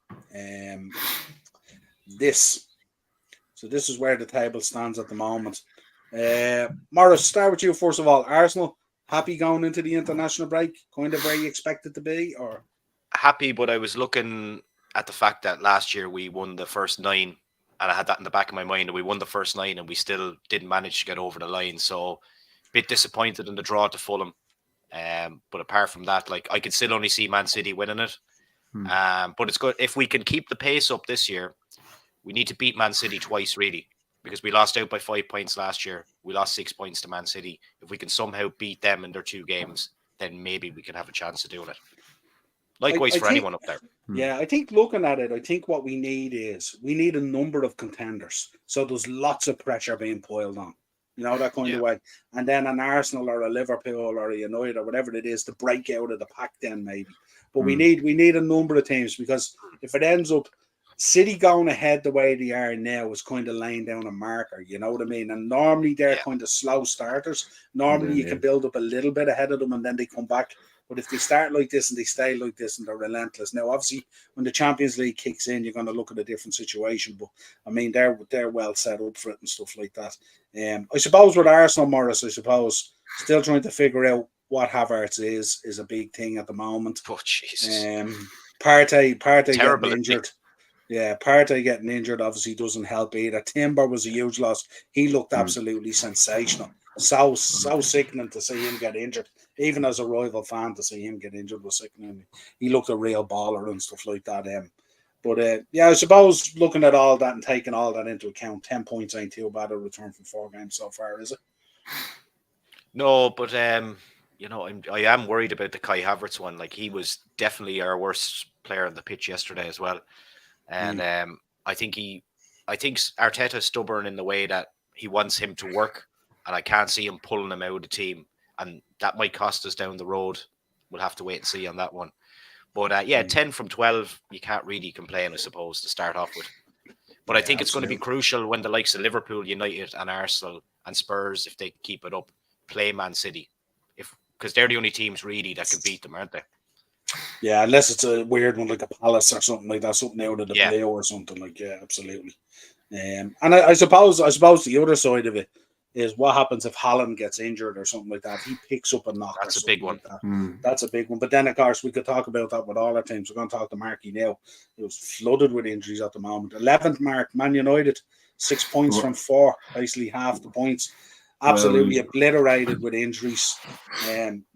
S1: this. So this is where the table stands at the moment. Morris, start with you first of all. Arsenal, happy going into the international break? Kind of where you expect it to be, or?
S3: Happy, but I was looking at the fact that last year we won the first 9, and I had that in the back of my mind, and we won the first 9 and we still didn't manage to get over the line. So a bit disappointed in the draw to Fulham. But apart from that, like, I could still only see Man City winning it. But it's good. If we can keep the pace up this year, we need to beat Man City twice, really, because we lost out by 5 points last year. We lost 6 points to Man City. If we can somehow beat them in their 2 games, then maybe we can have a chance of doing it. Likewise for anyone up there.
S1: Yeah, I think looking at it, I think what we need a number of contenders. So there's lots of pressure being piled on, you know, that kind of way. And then an Arsenal or a Liverpool or a United or whatever it is to break out of the pack then maybe. But we need a number of teams, because if it ends up City going ahead the way they are now is kind of laying down a marker, you know what I mean? And normally they're kind of slow starters. Normally you can build up a little bit ahead of them and then they come back. But if they start like this and they stay like this and they're relentless, now obviously when the Champions League kicks in, you're going to look at a different situation. But I mean, they're well set up for it and stuff like that. I suppose with Arsenal, Morris, still trying to figure out what Havertz is a big thing at the moment.
S3: Oh Jesus!
S1: Partey getting injured. Yeah, Partey getting injured obviously doesn't help either. Timber was a huge loss. He looked absolutely sensational. So sickening to see him get injured. even as a rival fan, to see him get injured was sickening. He looked a real baller and stuff like that. But yeah, I suppose looking at all that and taking all that into account, 10 points ain't too bad a return from 4 games so far, is it?
S3: No, but you know, I am worried about the Kai Havertz one. Like, he was definitely our worst player on the pitch yesterday as well, and I think Arteta's stubborn in the way that he wants him to work, and I can't see him pulling him out of the team, and that might cost us down the road. We'll have to wait and see on that one. But yeah, 10 from 12, you can't really complain, I suppose, to start off with. But I think it's going to be crucial when the likes of Liverpool, United, and Arsenal and Spurs, if they keep it up, play Man City, because they're the only teams really that can beat them, aren't they?
S1: Yeah, unless it's a weird one like a Palace or something like that, something out of the blue or something like. Yeah, absolutely. And I suppose the other side of it is what happens if Haaland gets injured or something like that. He picks up a knock.
S3: That's a big one.
S1: Like That's a big one. But then, of course, we could talk about that with all our teams. We're going to talk to Marky now. It was flooded with injuries at the moment. 11th mark, Man United, 6 points from 4, basically half the points. Absolutely obliterated with injuries.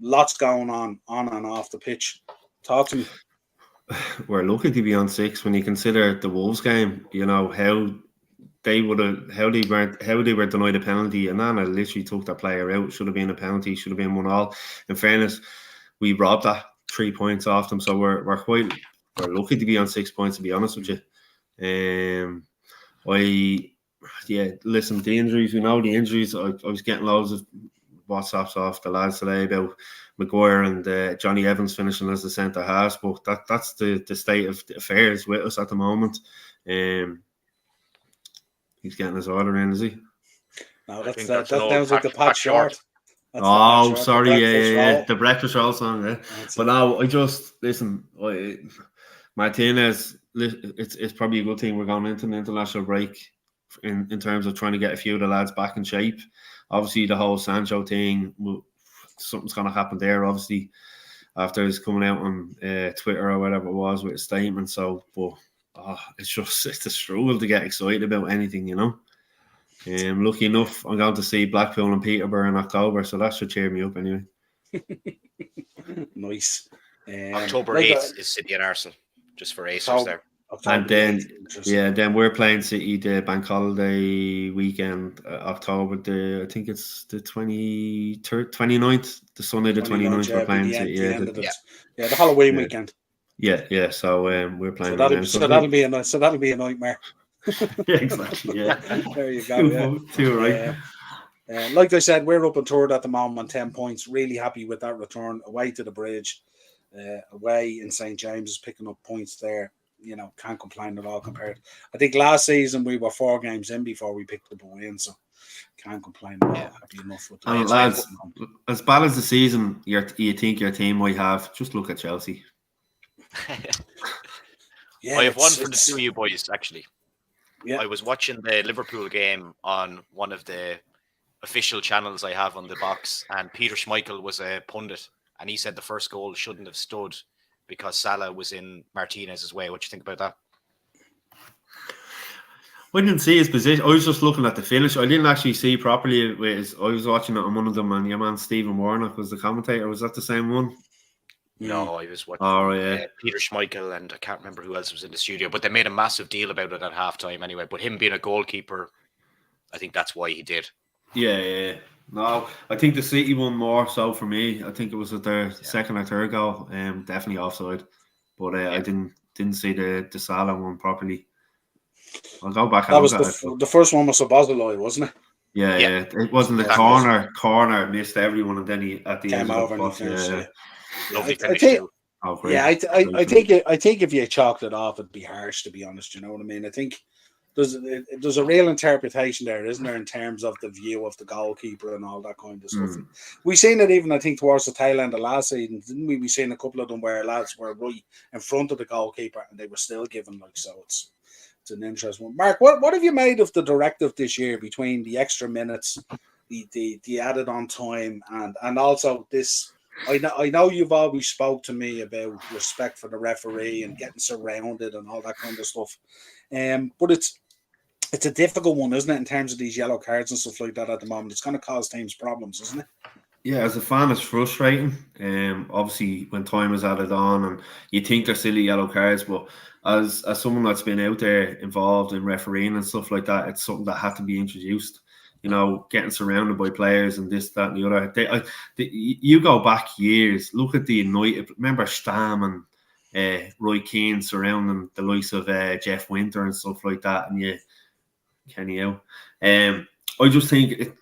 S1: Lots going on and off the pitch. Talk to me.
S2: We're lucky to be on 6 when you consider the Wolves game. You know how they were denied a penalty, and Nana literally took that player out. Should have been a penalty. Should have been 1-1. In fairness, we robbed that 3 points off them, so we're lucky to be on 6 points. To be honest with you, listen, the injuries. We know the injuries. I was getting loads of WhatsApps off the lads today about Maguire and Johnny Evans finishing as the centre half, but that's the state of the affairs with us at the moment. He's getting his order in, is he?
S1: No, that sounds like the Pat Short.
S2: Sorry, the breakfast roll song. Yeah. But now I just listen. Martinez, it's probably a good thing we're going into an international break in terms of trying to get a few of the lads back in shape. Obviously, the whole Sancho thing, something's going to happen there. Obviously, after he's coming out on Twitter or whatever it was with a statement. So, but it's a struggle to get excited about anything, you know. Lucky enough, I'm going to see Blackpool and Peterborough in October, so that should cheer me up anyway.
S1: Nice.
S3: October 8th is City and Arsenal, just for Acers there.
S2: And then we're playing City the bank holiday weekend, October I think it's the 23rd, 29th, the Sunday the 29th, we're playing City.
S1: The Halloween weekend.
S2: Yeah. So we're playing.
S1: So that'll be a nightmare.
S2: Yeah, exactly. Yeah.
S1: There you go.
S2: Too right.
S1: Like I said, we're up on third at the moment on 10 points. Really happy with that return away to the bridge, away in St. James's, picking up points there. You know, can't complain at all compared. I think last season we were 4 games in before we picked up a win, so can't complain at all. Happy enough with
S2: the lads, as bad as the season you think your team might have, just look at Chelsea.
S3: I have one for the two of you boys, actually. Yeah. I was watching the Liverpool game on one of the official channels I have on the box, and Peter Schmeichel was a pundit, and he said the first goal shouldn't have stood because Salah was in Martinez's way. What do you think about that?
S2: I didn't see his position. I was just looking at the finish. I didn't actually see properly. I was watching it on one of them, and your man Stephen Warnock was the commentator. Was that the same one?
S3: No, I was watching Peter Schmeichel, and I can't remember who else was in the studio, but they made a massive deal about it at halftime anyway. But him being a goalkeeper, I think that's why he did.
S2: Yeah. No, I think the City one more so for me. I think it was at their second or third goal. Definitely offside. But I didn't see the Salah one properly. I'll go back.
S1: That was the first one was a Bozoloi, wasn't it?
S2: Yeah. It wasn't the corner missed everyone, and then he at the
S1: came
S2: end
S1: over and finished.
S3: Lovely finish too.
S1: I think if you chalked it off, it'd be harsh, to be honest. You know what I mean? I think there's a real interpretation there, isn't there, in terms of the view of the goalkeeper and all that kind of stuff. We've seen it even, I think, towards the tail end of last season, didn't we? We've seen a couple of them where lads were right in front of the goalkeeper and they were still given so. It's an interesting one. Mark, what have you made of the directive this year between the extra minutes, the added on time, and also this? I know you've always spoke to me about respect for the referee and getting surrounded and all that kind of stuff, but it's a difficult one, isn't it, in terms of these yellow cards and stuff like that at the moment? It's going to cause teams problems, isn't it?
S2: Yeah, as a fan, it's frustrating. Obviously, when time is added on, and you think they're silly yellow cards, but as someone that's been out there involved in refereeing and stuff like that, it's something that had to be introduced. You know, getting surrounded by players and this, that, and the other. You go back years. Look at the United. Remember Stam and Roy Keane surrounding the likes of Jeff Winter and stuff like that, and Kenny out. I just think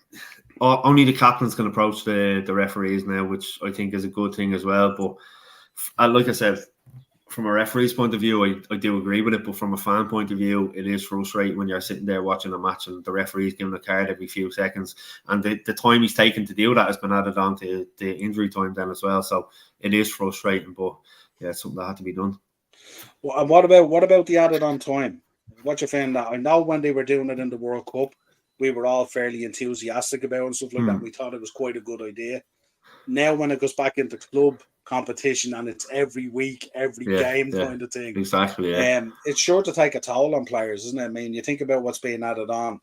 S2: only the captains can approach the referees now, which I think is a good thing as well. But like I said, from a referee's point of view, I do agree with it. But from a fan point of view, it is frustrating when you're sitting there watching a match and the referee's giving a card every few seconds. And the time he's taken to do that has been added on to the injury time then as well. So it is frustrating, but yeah, it's something that had to be done.
S1: Well, and what about the added on time? What you found that? I know when they were doing it in the World Cup, we were all fairly enthusiastic about it and stuff like that. We thought it was quite a good idea. Now, when it goes back into club competition and it's every week, every game kind of thing,
S2: exactly. Yeah.
S1: It's sure to take a toll on players, isn't it? I mean, you think about what's being added on,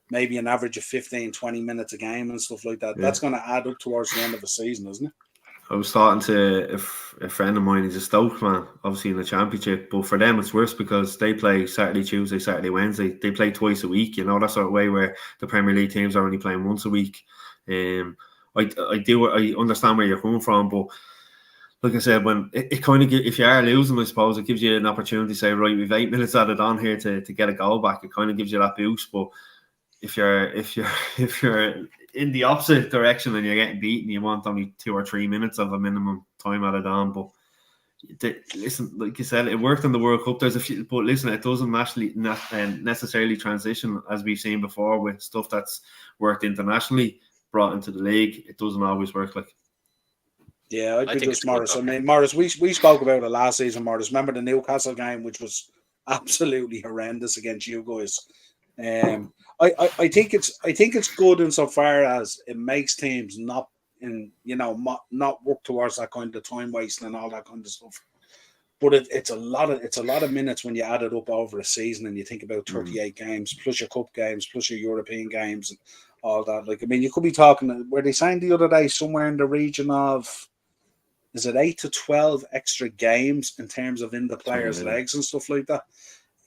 S1: maybe an average of 15, 20 minutes a game and stuff like that. Yeah. That's going to add up towards the end of the season, isn't it?
S2: I was talking to a friend of mine. He's a Stoke man, obviously in the Championship, but for them it's worse because they play Saturday, Tuesday, Saturday, Wednesday. They play twice a week, you know, that sort of way, where the Premier League teams are only playing once a week. I understand where you're coming from, but like I said, when it kind of if you are losing, I suppose it gives you an opportunity to say, right, we've 8 minutes added on here to get a goal back. It kind of gives you that boost, but if you're in the opposite direction and you're getting beaten, you want only 2 or 3 minutes of a minimum time added on. But listen, like you said, it worked in the World Cup. There's a few, but listen, it doesn't necessarily transition, as we've seen before with stuff that's worked internationally brought into the league. It doesn't always work like.
S1: Yeah, I think it's Morris. I mean, Morris, we spoke about it last season, Morris. Remember the Newcastle game, which was absolutely horrendous against you guys. I think it's good insofar as it makes teams not work towards that kind of time wasting and all that kind of stuff. But it's a lot of minutes when you add it up over a season and you think about 38 games plus your cup games plus your European games and all that. Like, I mean, you could be talking. Were they saying the other day somewhere in the region of, is it 8 to 12 extra games in terms of in the players' legs and stuff like that?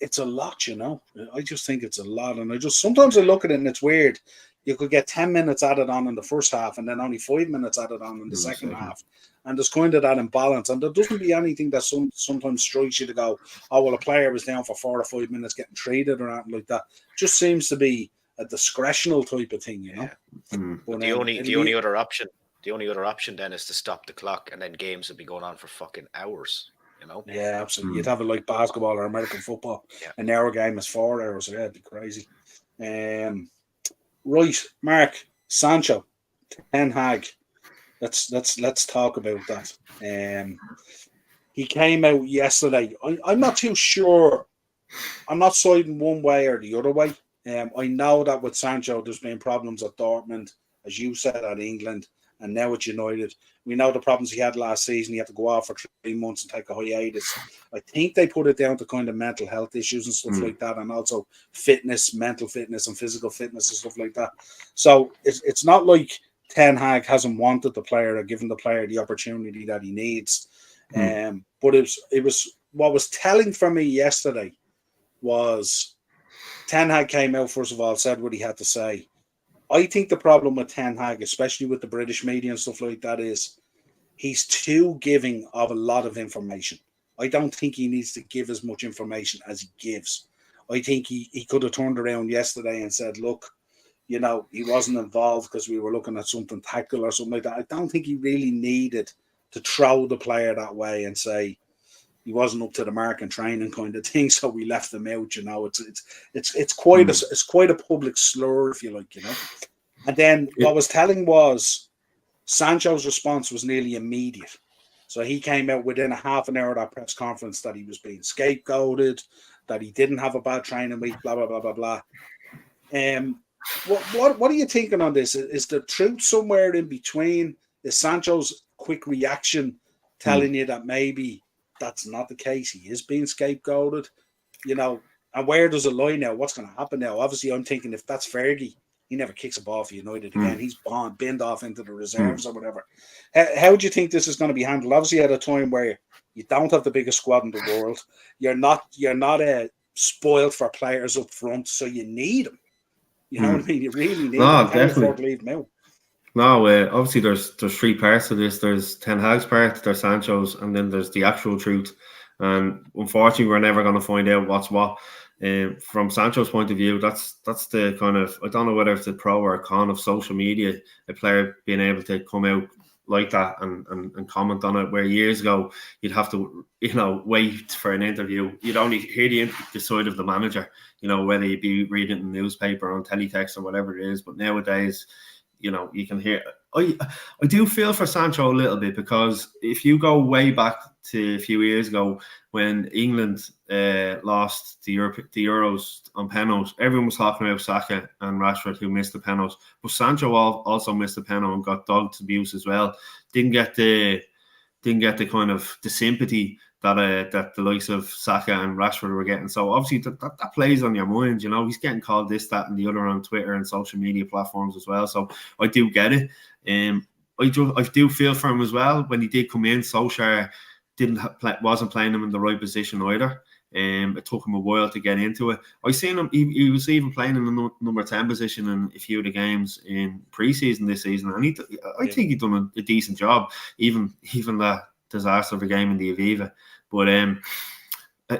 S1: It's a lot, you know. I just think it's a lot. And sometimes I look at it and it's weird. You could get 10 minutes added on in the first half and then only 5 minutes added on in the second half. And there's kind of that imbalance. And there doesn't be anything that sometimes strikes you to go, oh, well, a player was down for 4 or 5 minutes getting treated or anything like that. It just seems to be a discretional type of thing, you know.
S3: Yeah. But the only other option then is to stop the clock, and then games would be going on for fucking hours. You know?
S1: Yeah, absolutely. You'd have it like basketball or American football. Yeah. An hour game is 4 hours. Yeah, it'd be crazy. Right, Mark, Sancho, Ten Hag. Let's talk about that. He came out yesterday. I'm not too sure. I'm not siding one way or the other way. I know that with Sancho, there's been problems at Dortmund, as you said, at England, and now at United. We know the problems he had last season. He had to go off for 3 months and take a hiatus. I think they put it down to kind of mental health issues and stuff like that, and also fitness, mental fitness and physical fitness and stuff like that. So it's not like Ten Hag hasn't wanted the player or given the player the opportunity that he needs. But it was what was telling for me yesterday was Ten Hag came out, first of all, said what he had to say. I think the problem with Ten Hag, especially with the British media and stuff like that, is he's too giving of a lot of information. I don't think he needs to give as much information as he gives. I think he could have turned around yesterday and said, look, you know, he wasn't involved because we were looking at something tactical or something like that. I don't think he really needed to throw the player that way and say he wasn't up to the mark and training kind of thing, so we left him out. You know, it's quite a public slur, if you like, you know. And then what was telling was Sancho's response was nearly immediate. So he came out within a half an hour of that press conference that he was being scapegoated, that he didn't have a bad training week, blah blah blah blah blah. What are you thinking on this? Is the truth somewhere in between? Is Sancho's quick reaction telling you that maybe that's not the case? He is being scapegoated, you know, and where does it lie now? What's going to happen now? Obviously, I'm thinking if that's Fergie he never kicks a ball for United again. He's binned off into the reserves or whatever. How do you think this is going to be handled? Obviously, at a time where you don't have the biggest squad in the world, you're not spoiled for players up front, so you need them. You know what I mean? You really need them. You can't afford to leave them out.
S2: No, obviously there's 3 parts to this. There's Ten Hag's part, there's Sancho's, and then there's the actual truth. And unfortunately, we're never going to find out what's what. From Sancho's point of view, that's the kind of, I don't know whether it's a pro or a con of social media, a player being able to come out like that and comment on it, where years ago you'd have to, wait for an interview. You'd only hear the side of the manager, whether you be reading in the newspaper, on teletext or whatever it is. But nowadays, you can hear. I do feel for Sancho a little bit, because if you go way back to a few years ago when England lost the Euros on penalties, everyone was talking about Saka and Rashford, who missed the penalties. But Sancho also missed the penalty and got dogged abuse as well. Didn't get the kind of the sympathy that the likes of Saka and Rashford were getting. So obviously that plays on your mind. He's getting called this, that, and the other on Twitter and social media platforms as well. So I do get it. I do feel for him as well. When he did come in, Solskjaer wasn't playing him in the right position either. It took him a while to get into it. I seen him. He was even playing in the number 10 position in a few of the games in pre-season this season, and I think he done a decent job, even that disaster of a game in the Aviva. But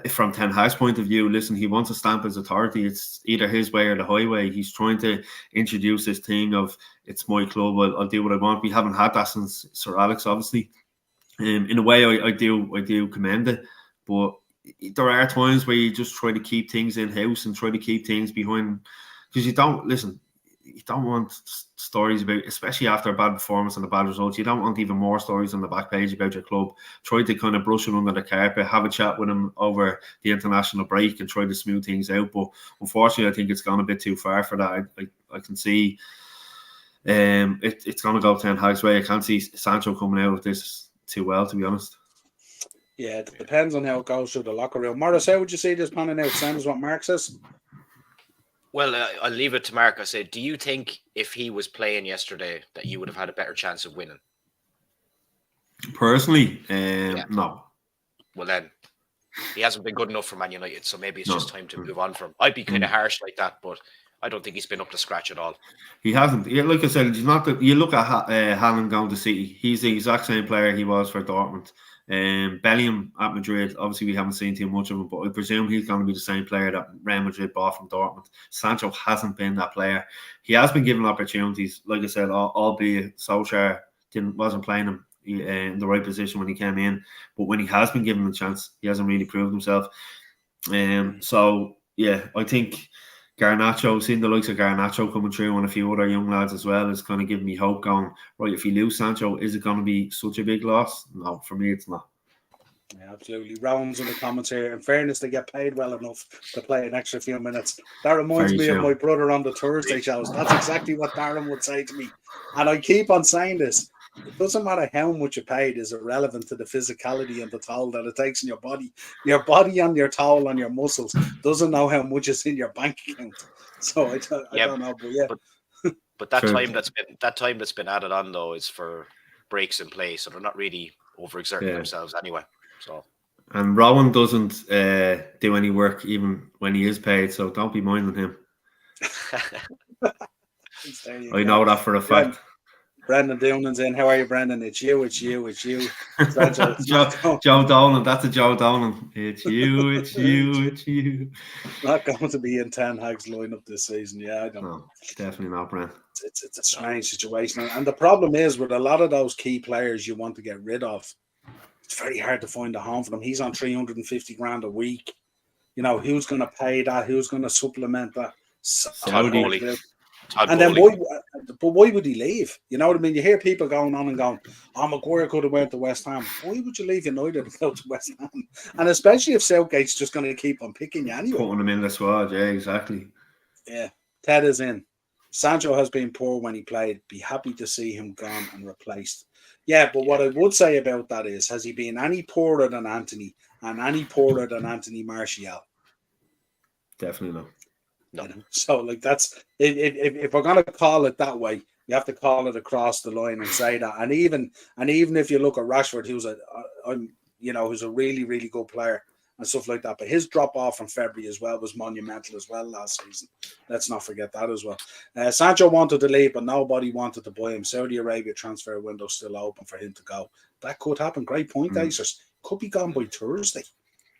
S2: from Ten Hag's point of view, listen, he wants to stamp his authority. It's either his way or the highway. He's trying to introduce this thing of, it's my club, I'll do what I want. We haven't had that since Sir Alex, obviously. In a way, I do commend it, but there are times where you just try to keep things in house and try to keep things behind, because you don't want stories about, especially after a bad performance and a bad result, you don't want even more stories on the back page about your club. Try to kind of brush it under the carpet, have a chat with them over the international break and try to smooth things out. But unfortunately, I think it's gone a bit too far for that. I can see it's going to go Ten Hag's way. I can't see Sancho coming out of this too well, to be honest.
S1: Yeah, it depends on how it goes through the locker room. Morris, how would you see this panning out? Same as what Mark says?
S3: Well, I'll leave it to Mark. I said, do you think if he was playing yesterday that you would have had a better chance of winning?
S2: Personally, no.
S3: Well, then, he hasn't been good enough for Man United, so maybe it's just time to move on from him. I'd be kind of harsh like that, but I don't think he's been up to scratch at all. He
S2: hasn't. Yeah, like I said, he's not. You look at Haaland going to City. He's the exact same player he was for Dortmund. Bellingham at Madrid, obviously we haven't seen too much of him, but I presume he's going to be the same player that Real Madrid bought from Dortmund. Sancho hasn't been that player. He has been given opportunities, like I said, albeit Solskjaer wasn't playing him in the right position when he came in, but when he has been given a chance, he hasn't really proved himself. So yeah, I think Garnacho, seeing the likes of Garnacho coming through and a few other young lads as well, is kind of giving me hope going, right, if you lose Sancho, is it going to be such a big loss? No, for me, it's not.
S1: Yeah, absolutely. Rounds in the comments here. In fairness, they get paid well enough to play an extra few minutes. That reminds me of my brother on the Thursday shows. That's exactly what Darren would say to me. And I keep on saying this. It doesn't matter how much you paid is irrelevant to the physicality and the toll that it takes in your body. Your body and your toll and your muscles doesn't know how much is in your bank account. So I don't know, but yeah.
S3: But that time that's been added on though is for breaks in play, so they're not really overexerting themselves anyway. So.
S2: And Rowan doesn't do any work even when he is paid, so don't be minding him. I know that for a fact.
S1: Brendan Doonan's in. How are you, Brendan? It's you.
S2: Joe Dolan. That's a Joe Dolan. It's you.
S1: Not going to be in Ten Hag's lineup this season. Yeah, I don't know.
S2: Definitely not, Brent.
S1: It's a strange situation. And the problem is with a lot of those key players you want to get rid of, it's very hard to find a home for them. He's on 350 grand a week. Who's going to pay that? Who's going to supplement that? And then why would he leave? You know what I mean? You hear people going on and going, Maguire could have went to West Ham. Why would you leave United and go to West Ham? And especially if Southgate's just going to keep on picking you anyway.
S2: Putting him in the squad, yeah, exactly.
S1: Yeah, Ted is in. Sancho has been poor when he played. Be happy to see him gone and replaced. Yeah, but what I would say about that is, has he been any poorer than Anthony and any poorer than Anthony Martial?
S2: Definitely not.
S3: No.
S1: You know? So like that's if we're gonna call it that way, you have to call it across the line and say that. And even if you look at Rashford, who's who's a really, really good player and stuff like that. But his drop off from February as well was monumental as well last season. Let's not forget that as well. Sancho wanted to leave, but nobody wanted to buy him. Saudi Arabia transfer window still open for him to go. That could happen. Great point, Acers. Could be gone by Thursday.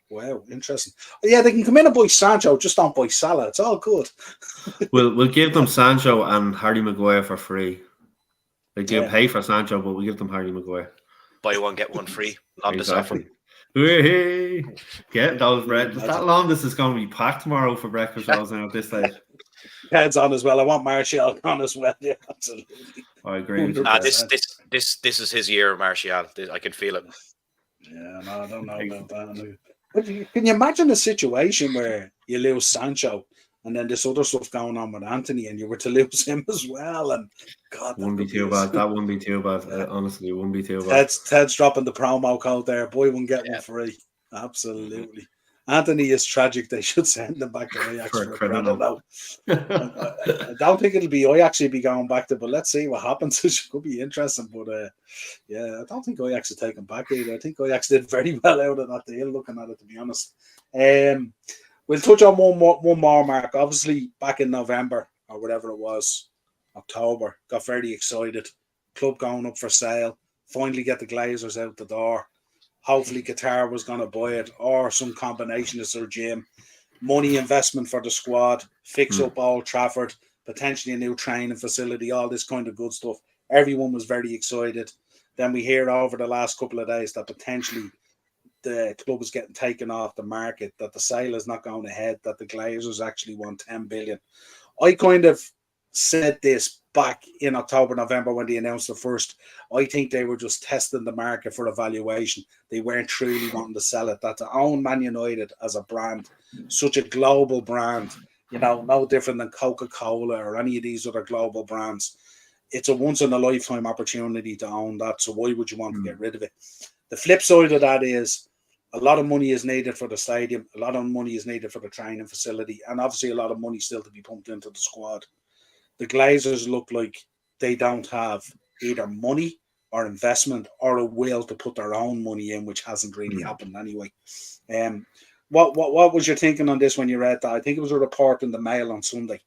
S1: Wow, interesting. Yeah, they can come in and buy Sancho, just don't buy Salah. It's all good.
S2: We'll give them Sancho and Harry Maguire for free. Like they'll pay for Sancho, but we'll give them Harry Maguire.
S3: Buy one, get one free. Londis offer.
S2: Hey, get those bread. That Londis is going to be packed tomorrow for breakfast rolls now at this stage.
S1: Heads on as well. I want Martial on as well. Yeah, absolutely.
S2: I agree.
S3: This is his year, Martial. I can feel it.
S1: Yeah, no, I don't know about that. But can you imagine a situation where you lose Sancho and then this other stuff going on with Anthony and you were to lose him as well? And God,
S2: wouldn't be too bad. That wouldn't be too bad. Honestly, it wouldn't be too bad.
S1: Ted's dropping the promo code there. Boy, one get one free. Absolutely. Anthony is tragic. They should send him back to Ajax for a credit. I don't think it'll be Ajax he'll be going back to, but let's see what happens. It could be interesting. But yeah, I don't think Ajax will take him back either. I think Ajax did very well out of that deal, looking at it, to be honest. We'll touch on one more, Mark. Obviously, back in November or whatever it was, October, got very excited. Club going up for sale. Finally get the Glazers out the door. Hopefully Qatar was going to buy it or some combination of Sir Jim. Money investment for the squad, fix up Old Trafford, potentially a new training facility, all this kind of good stuff. Everyone was very excited. Then we hear over the last couple of days that potentially the club is getting taken off the market, that the sale is not going ahead, that the Glazers actually want 10 billion. I kind of said this back in October, November when they announced it first. I think they were just testing the market for evaluation. They weren't truly wanting to sell it. That to own Man United as a brand, such a global brand, no different than Coca-Cola or any of these other global brands. It's a once-in-a-lifetime opportunity to own that, so why would you want to get rid of it? The flip side of that is a lot of money is needed for the stadium, a lot of money is needed for the training facility, and obviously a lot of money still to be pumped into the squad. The Glazers look like they don't have either money or investment or a will to put their own money in, which hasn't really happened anyway. What was your thinking on this when you read that? I think it was a report in the Mail on Sunday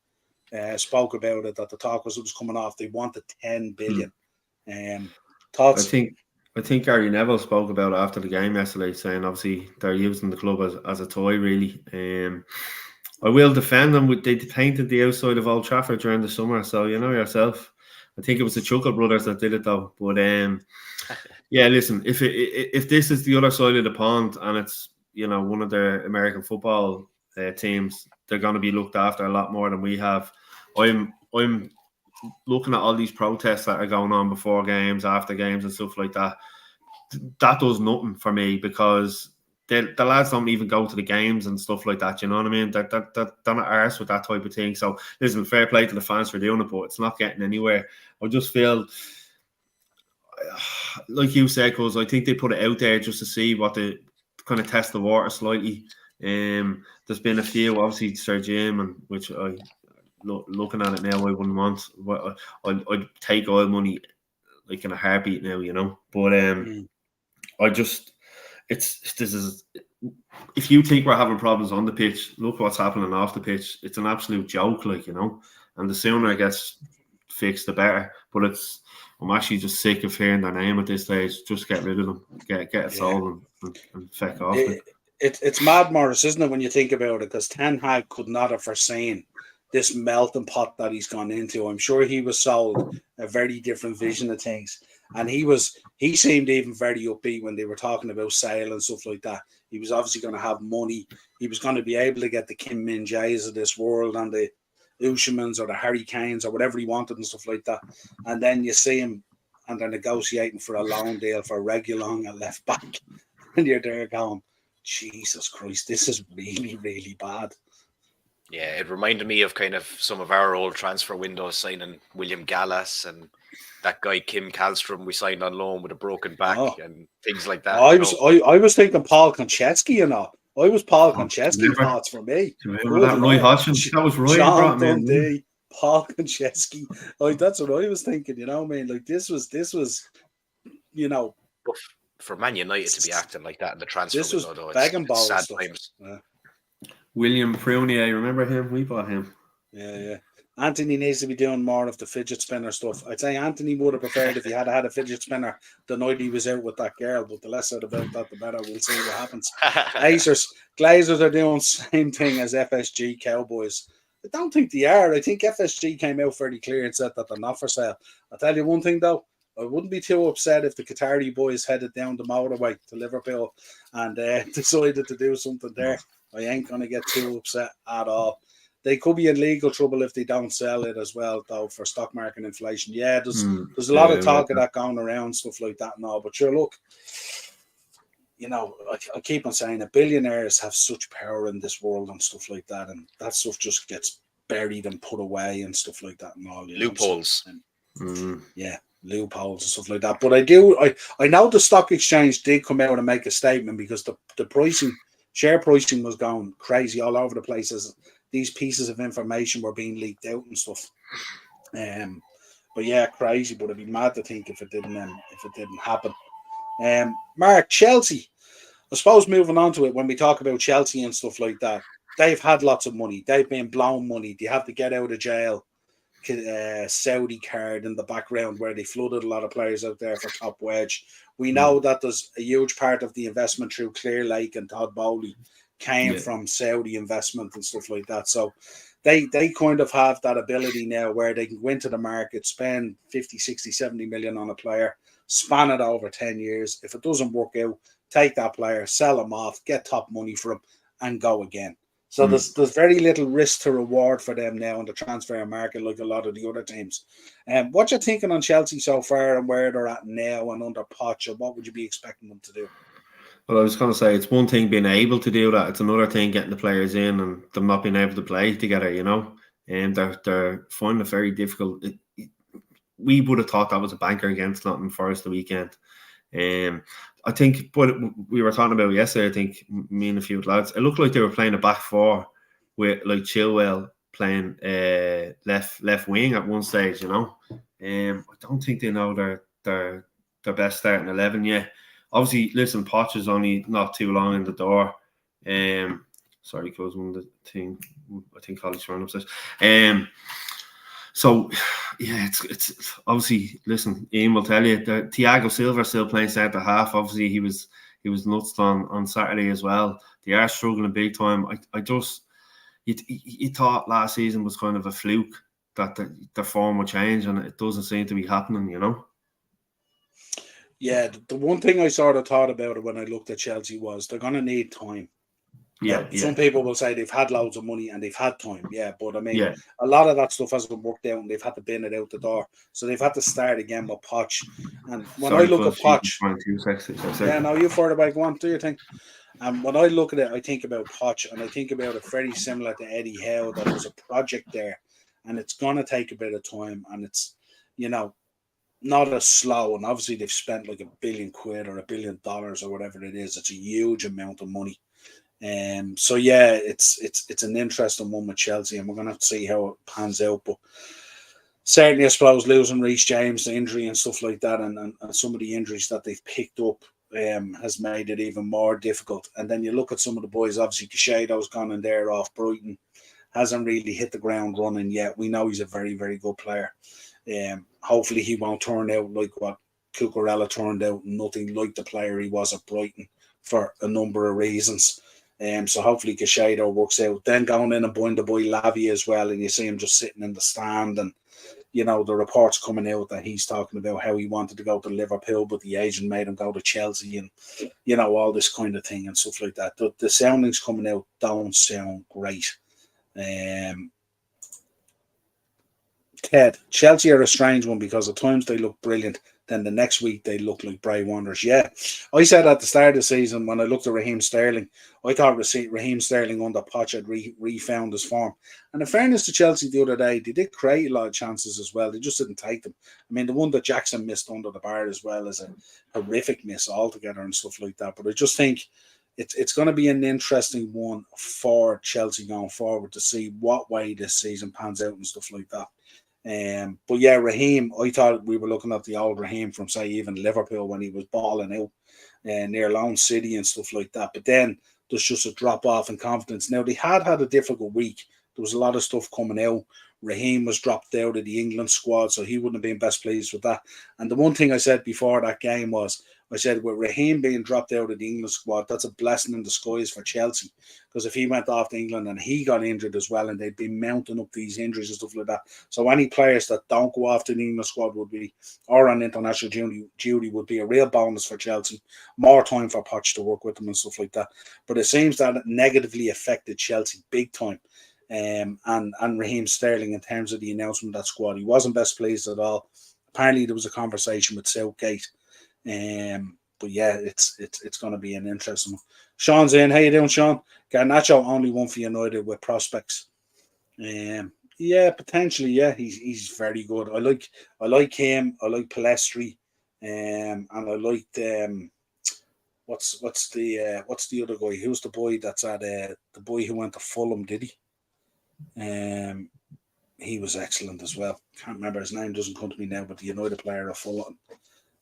S1: spoke about it, that the talk was coming off. They wanted 10 billion. Thoughts?
S2: I think Gary Neville spoke about it after the game yesterday, saying obviously they're using the club as a toy, really. I will defend them. They painted the outside of Old Trafford during the summer, so you know yourself. I think it was the Chuckle brothers that did it though. But yeah, listen, if this is the other side of the pond and it's one of their American football teams, they're going to be looked after a lot more than we have. I'm looking at all these protests that are going on before games, after games, and stuff like that. That does nothing for me because the lads don't even go to the games and stuff like that. You know what I mean? They're not arse with that type of thing. So listen, fair play to the fans for doing it, but it's not getting anywhere. I just feel, like you said, because I think they put it out there just to see what the kind of test the water slightly. There's been a few, obviously, Sir Jim, and which I looking at it now, I wouldn't want. I'd take oil money like in a heartbeat now, But I just. If you think we're having problems on the pitch, look what's happening off the pitch. It's an absolute joke, and the sooner it gets fixed, the better. But I'm actually just sick of hearing their name at this stage. Just get rid of them, get it sold and feck off.
S1: It's mad, Morris, isn't it, when you think about it? Because Ten Hag could not have foreseen this melting pot that he's gone into. I'm sure he was sold a very different vision of things. And he seemed even very upbeat when they were talking about sale and stuff like that. He was obviously going to have money. He was going to be able to get the Kim Min-jaes of this world and the Ushermans or the Harry Kanes or whatever he wanted and stuff like that. And then you see him and they're negotiating for a loan deal for Reguilon at left back. And you're there going, Jesus Christ, this is really, really bad.
S3: Yeah, it reminded me of kind of some of our old transfer windows, signing William Gallas and that guy Kim Kallstrom we signed on loan with a broken back and things like that.
S1: I was thinking Paul Konchesky, I was Paul
S2: Oh,
S1: Konchesky
S2: remember?
S1: thoughts for me.
S2: Do you remember that Roy Hodgson? That was Roy
S1: John
S2: brought him in.
S1: Dundee, Paul Konchesky. Like that's what I was thinking. You know what I mean? Like this was, you know,
S3: But for Man United to be acting like that in the transfer
S1: this was
S3: window, though,
S1: begging
S3: it's sad
S1: stuff.
S3: times.
S1: Yeah.
S2: William Prunier, remember him? We bought him.
S1: Yeah. Anthony needs to be doing more of the fidget spinner stuff. I'd say Anthony would have preferred if he had had a fidget spinner the night he was out with that girl, but the less said about that, the better. We'll see what happens. Glazers are doing the same thing as FSG Cowboys. I don't think they are. I think FSG came out fairly clear and said that they're not for sale. I'll tell you one thing though, I wouldn't be too upset if the Qatari boys headed down the motorway to Liverpool and decided to do something there. I ain't going to get too upset at all. They could be in legal trouble if they don't sell it as well, though, for stock market inflation. Yeah, there's a lot of talk of that going around, stuff like that and all. But sure, look, you know, I keep on saying that billionaires have such power in this world and stuff like that, and that stuff just gets buried and put away and stuff like that and all.
S3: Loopholes.
S1: Yeah, loopholes and stuff like that. But I know the stock exchange did come out and make a statement because the pricing, share pricing was going crazy all over the place as these pieces of information were being leaked out and stuff. But yeah, crazy. But I'd be mad to think if it didn't happen. Mark, Chelsea. I suppose moving on to it, when we talk about Chelsea and stuff like that, they've had lots of money. They've been blown money. They have to get out of jail. Saudi card in the background where they flooded a lot of players out there for top wage. We know that there's a huge part of the investment through Clear Lake and Todd Bowley came from Saudi investment and stuff like that. So they kind of have that ability now where they can go into the market, spend 50, 60, 70 million on a player, span it over 10 years. If it doesn't work out, take that player, sell him off, get top money for him and go again. So there's very little risk to reward for them now in the transfer market, like a lot of the other teams. What you thinking on Chelsea so far and where they're at now and under Poch? What would you be expecting them to do?
S2: Well, I was going to say, it's one thing being able to do that. It's another thing getting the players in and them not being able to play together, you know. And they're finding it very difficult. We would have thought that was a banker against Nottingham Forest the weekend. I think, but we were talking about yesterday, I think, me and a few lads, it looked like they were playing a back four with like Chilwell playing left wing at one stage, you know. I don't think they know their best starting 11 yet. Obviously, listen, Poch is only not too long in the door. Sorry, close one of the thing. I think Holly's trying upstairs. So, yeah, it's obviously, listen, Ian will tell you that Thiago Silva still playing centre half. Obviously, he was nuts on Saturday as well. They are struggling big time. I just, you thought last season was kind of a fluke that the form would change, and it doesn't seem to be happening, you know?
S1: Yeah, the one thing I sort of thought about it when I looked at Chelsea was they're going to need time.
S2: Yeah,
S1: Some people will say they've had loads of money and they've had time. Yeah, but I mean, a lot of that stuff hasn't worked out and they've had to bin it out the door. So they've had to start again with Poch. And when I look at Poch, no, you further back, go on, do your thing. And when I look at it, I think about Poch and I think about it very similar to Eddie Howe, that there's a project there and it's going to take a bit of time and it's, you know, not as slow. And obviously they've spent like £1 billion or $1 billion or whatever it is. It's a huge amount of money. So yeah, it's an interesting one with Chelsea, and we're gonna have to see how it pans out. But certainly, I suppose losing Reece James, the injury and stuff like that, and some of the injuries that they've picked up has made it even more difficult. And then you look at some of the boys. Obviously, Cachedo's gone in there off Brighton, hasn't really hit the ground running yet. We know he's a very, very good player. Hopefully, he won't turn out like what Cucurella turned out, nothing like the player he was at Brighton for a number of reasons. So hopefully Cachedo works out. Then going in and buying the boy Lavia as well, and you see him just sitting in the stand, and you know the reports coming out that he's talking about how he wanted to go to Liverpool, but the agent made him go to Chelsea, and you know all this kind of thing and stuff like that. The soundings coming out don't sound great. Ted, Chelsea are a strange one because at times they look brilliant. Then the next week they look like Bray Wanderers. Yeah, I said at the start of the season when I looked at Raheem Sterling, I thought Raheem Sterling under Poch had refound his form. And in fairness to Chelsea the other day, they did create a lot of chances as well. They just didn't take them. I mean, the one that Jackson missed under the bar as well is a horrific miss altogether and stuff like that. But I just think it's going to be an interesting one for Chelsea going forward to see what way this season pans out and stuff like that. But yeah, Raheem, I thought we were looking at the old Raheem from, say, even Liverpool when he was balling out near Lone City and stuff like that. But then there's just a drop off in confidence. Now, they had a difficult week. There was a lot of stuff coming out. Raheem was dropped out of the England squad, so he wouldn't have been best pleased with that. And the one thing I said before that game was, I said, with Raheem being dropped out of the England squad, that's a blessing in disguise for Chelsea. Because if he went off to England and he got injured as well, and they'd been mounting up these injuries and stuff like that. So any players that don't go off to the England squad would be, or on international duty would be a real bonus for Chelsea. More time for Poch to work with them and stuff like that. But it seems that it negatively affected Chelsea big time. And Raheem Sterling in terms of the announcement of that squad. He wasn't best pleased at all. Apparently there was a conversation with Southgate. But yeah, it's going to be an interesting one. Sean's in. How you doing, Sean? Garnacho only one for United with prospects. Yeah, potentially. Yeah, he's very good. I like him. I like Palestri. And I liked what's the other guy? Who's the boy that's at the boy who went to Fulham? Did he? He was excellent as well. Can't remember his name. Doesn't come to me now. But the United player of Fulham.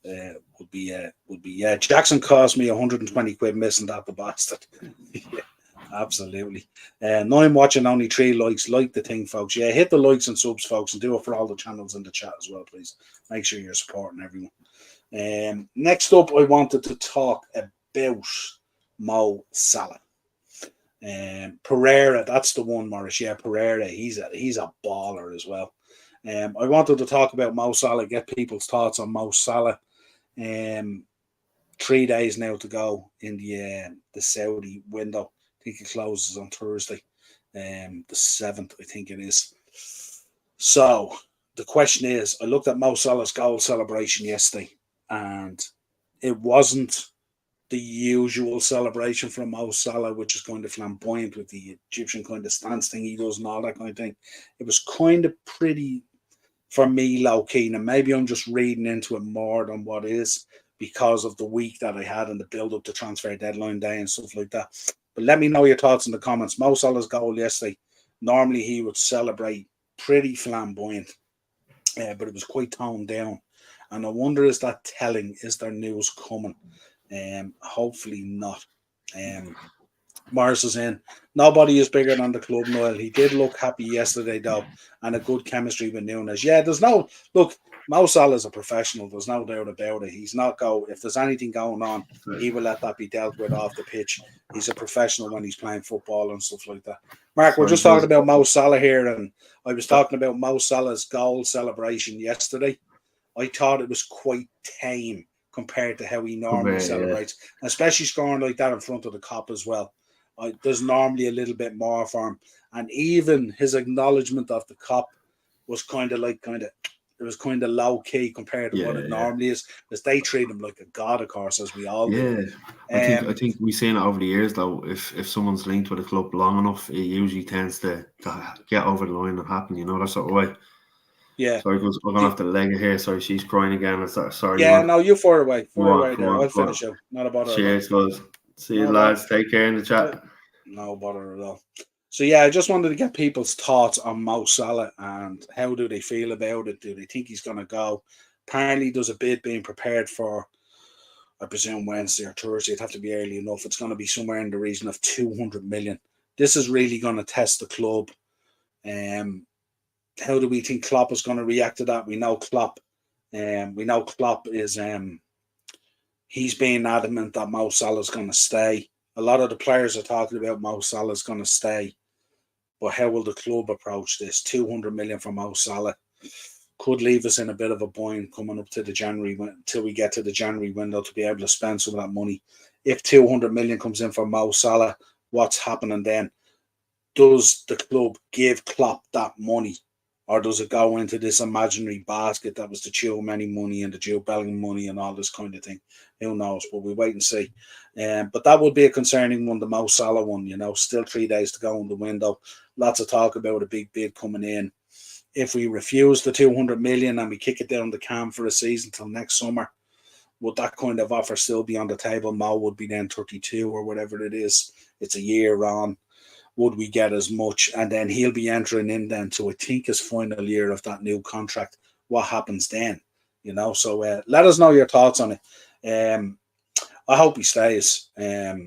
S1: Would be Jackson cost me 120 quid missing that, the bastard. Yeah, absolutely. 9 watching, only 3 likes. Like the thing, folks. Yeah, hit the likes and subs, folks, and do it for all the channels in the chat as well, please. Make sure you're supporting everyone. Next up, I wanted to talk about Mo Salah. Pereira, that's the one, Morris. Yeah, Pereira, he's a baller as well. I wanted to talk about Mo Salah, get people's thoughts on Mo Salah. 3 days now to go in the Saudi window. I think it closes on Thursday, the 7th, I think it is. So the question is, I looked at Mo Salah's goal celebration yesterday, and it wasn't the usual celebration from Mo Salah, which is kind of flamboyant with the Egyptian kind of stance thing he does and all that kind of thing. It was kind of pretty, for me, low-key. And maybe I'm just reading into it more than what is because of the week that I had and the build-up to transfer deadline day and stuff like that. But let me know your thoughts in the comments. Mo Salah's goal yesterday, normally he would celebrate pretty flamboyant, but it was quite toned down. And I wonder, is that telling? Is there news coming? Hopefully not. Morris is in. Nobody is bigger than the club, Niall. He did look happy yesterday, though, and a good chemistry with Nunes. Yeah, look, Mo Salah is a professional. There's no doubt about it. He's not if there's anything going on, he will let that be dealt with off the pitch. He's a professional when he's playing football and stuff like that. Mark, we're just talking about Mo Salah here, and I was talking about Mo Salah's goal celebration yesterday. I thought it was quite tame compared to how he normally celebrates, especially scoring like that in front of the cop as well. There's normally a little bit more for him, and even his acknowledgement of the cop was kind of low key compared to what it normally is, because they treat him like a god, of course, as we all do.
S2: I think we've seen it over the years, though. If someone's linked with a club long enough, it usually tends to get over the line and happen. You know, that sort of way.
S1: Yeah.
S2: Sorry, we're going to have to leg it here. Sorry, she's crying again. Sorry.
S1: Yeah, man. No, you far away. There. I'll finish out. Not a bother.
S2: Cheers, guys. See you, lads. Take care in the chat.
S1: No bother at all. So, yeah, I just wanted to get people's thoughts on Mo Salah and how do they feel about it? Do they think he's going to go? Apparently, there's a bid being prepared for, I presume, Wednesday or Thursday. It'd have to be early enough. It's going to be somewhere in the region of 200 million. This is really going to test the club. How do we think Klopp is going to react to that? We know Klopp is he's being adamant that Mo Salah is going to stay. A lot of the players are talking about Mo Salah is going to stay, but how will the club approach this? 200 million for Mo Salah could leave us in a bit of a bind coming up to the January, until we get to the January window, to be able to spend some of that money. If 200 million comes in for Mo Salah, what's happening then? Does the club give Klopp that money? Or does it go into this imaginary basket that was the Tchouaméni money and the Jude Bellingham money and all this kind of thing? Who knows? But we'll wait and see. But that would be a concerning one, the Mo Salah one. You know, still 3 days to go in the window. Lots of talk about a big bid coming in. If we refuse the 200 million and we kick it down the can for a season till next summer, would that kind of offer still be on the table? Mo would be then 32 or whatever it is. It's a year on. Would we get as much? And then he'll be entering in then to, I think, his final year of that new contract. What happens then? You know, so let us know your thoughts on it. I hope he stays. But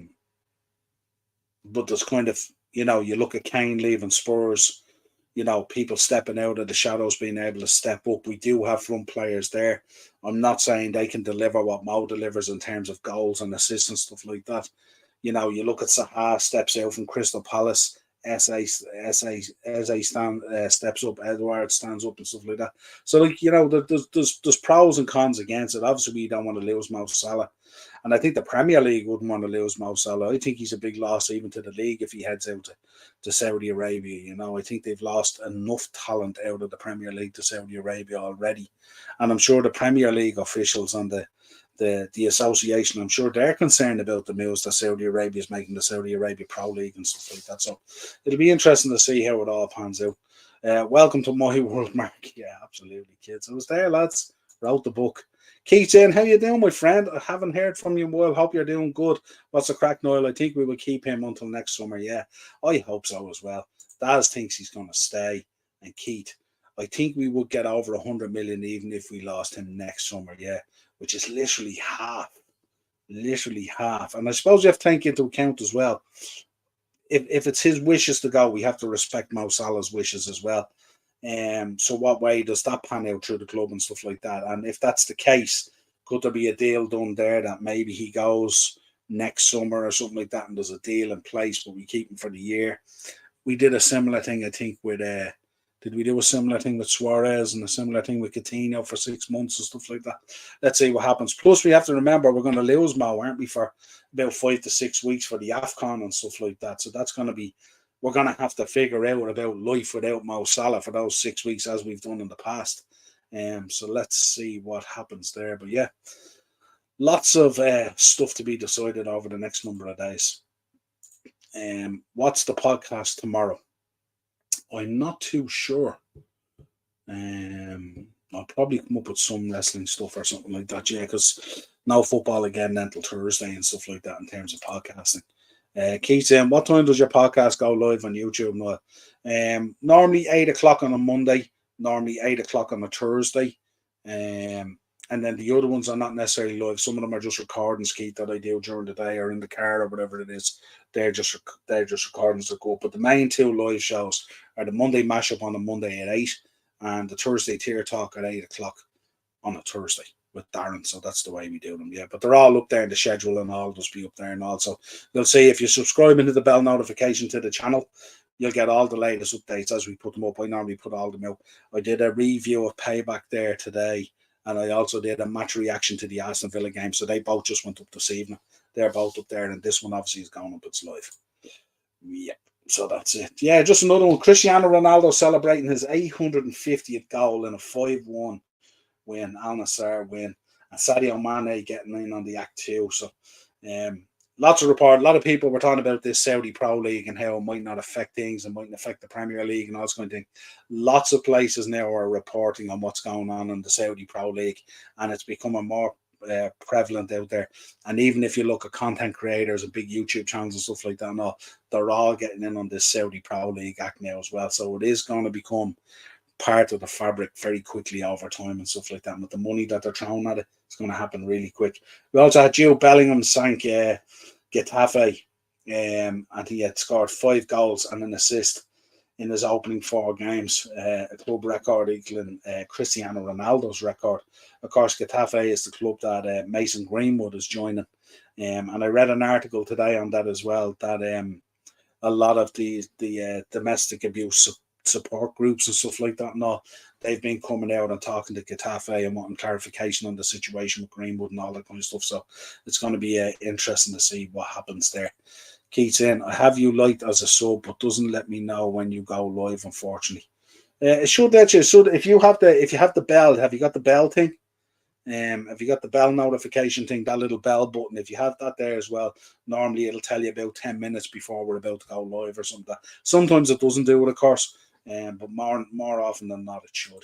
S1: there's kind of, you know, you look at Kane leaving Spurs, you know, people stepping out of the shadows, being able to step up. We do have front players there. I'm not saying they can deliver what Mo delivers in terms of goals and assists and stuff like that. You know, you look at Zaha steps out from Crystal Palace, steps up, Edward stands up and stuff like that. So, like, you know, there's pros and cons against it. Obviously, we don't want to lose Mo Salah. And I think the Premier League wouldn't want to lose Mo Salah. I think he's a big loss even to the league if he heads out to Saudi Arabia. You know, I think they've lost enough talent out of the Premier League to Saudi Arabia already. And I'm sure the Premier League officials and the association, I'm sure they're concerned about the moves that Saudi Arabia is making, the Saudi Arabia Pro League and stuff like that. So it'll be interesting to see how it all pans out. Welcome to my world, Mark. Yeah, absolutely, kids. I was there, lads. Wrote the book. Keith in, how you doing, my friend? I haven't heard from you in a while. Hope you're doing good. What's the crack, Niall? I think we will keep him until next summer. Yeah, I hope so as well. Daz thinks he's going to stay. And Keith, I think we would get over 100 million even if we lost him next summer. Yeah, which is literally half. Literally half. And I suppose you have to take into account as well. If it's his wishes to go, we have to respect Mo Salah's wishes as well. So what way does that pan out through the club and stuff like that? And if that's the case, could there be a deal done there that maybe he goes next summer or something like that and there's a deal in place, but we keep him for the year? We did a similar thing, I think, with did we do a similar thing with Suarez and a similar thing with Coutinho for 6 months and stuff like that? Let's see what happens. Plus, we have to remember we're going to lose Mo, aren't we, for about 5 to 6 weeks for the AFCON and stuff like that. So that's going to be, we're going to have to figure out about life without Mo Salah for those 6 weeks as we've done in the past. So let's see what happens there. But yeah, lots of stuff to be decided over the next number of days. What's the podcast tomorrow? I'm not too sure. I'll probably come up with some wrestling stuff or something like that. Yeah, because no football again until Thursday and stuff like that in terms of podcasting. Keith, what time does your podcast go live on YouTube, Noel? Normally 8 o'clock on a Monday, normally 8 o'clock on a Thursday. And then the other ones are not necessarily live. Some of them are just recordings, Keith, that I do during the day or in the car or whatever it is. They're just recordings that go up. But the main 2 live shows are the Monday mashup on a Monday at 8 and the Thursday tier talk at 8 o'clock on a Thursday with Darren. So that's the way we do them. Yeah, but they're all up there in the schedule and all just be up there. And also you'll see if you subscribe into the bell notification to the channel, you'll get all the latest updates as we put them up. I normally put all them out. I did a review of Payback there today. And I also did a match reaction to the Aston Villa game. So they both just went up this evening. They're both up there. And this one obviously is going up. It's live. Yeah. So that's it. Yeah, just another one. Cristiano Ronaldo celebrating his 850th goal in a 5-1 win. Al Nassr win. And Sadio Mane getting in on the act too. So lots of report. A lot of people were talking about this Saudi Pro League and how it might not affect things and mightn't affect the Premier League and all this kind of thing. Lots of places now are reporting on what's going on in the Saudi Pro League, and it's becoming more prevalent out there. And even if you look at content creators and big YouTube channels and stuff like that, no, they're all getting in on this Saudi Pro League act now as well. So it is going to become part of the fabric very quickly over time and stuff like that. And with the money that they're throwing at it, it's going to happen really quick. We also had Jude Bellingham sank Getafe, and he had scored 5 goals and an assist in his opening 4 games, a club record equaling Cristiano Ronaldo's record. Of course, Getafe is the club that Mason Greenwood is joining. And I read an article today on that as well, that a lot of the domestic abuse support groups and stuff like that, no, they've been coming out and talking to Getafe and wanting clarification on the situation with Greenwood and all that kind of stuff. So it's going to be interesting to see what happens there. Keith in, I have you liked as a sub, but doesn't let me know when you go live, unfortunately. It should let you. So if you have the bell, have you got the bell thing? Have you got the bell notification thing, that little bell button? If you have that there as well, normally it'll tell you about 10 minutes before we're about to go live or something. Sometimes it doesn't do it, of course. But more often than not, it should.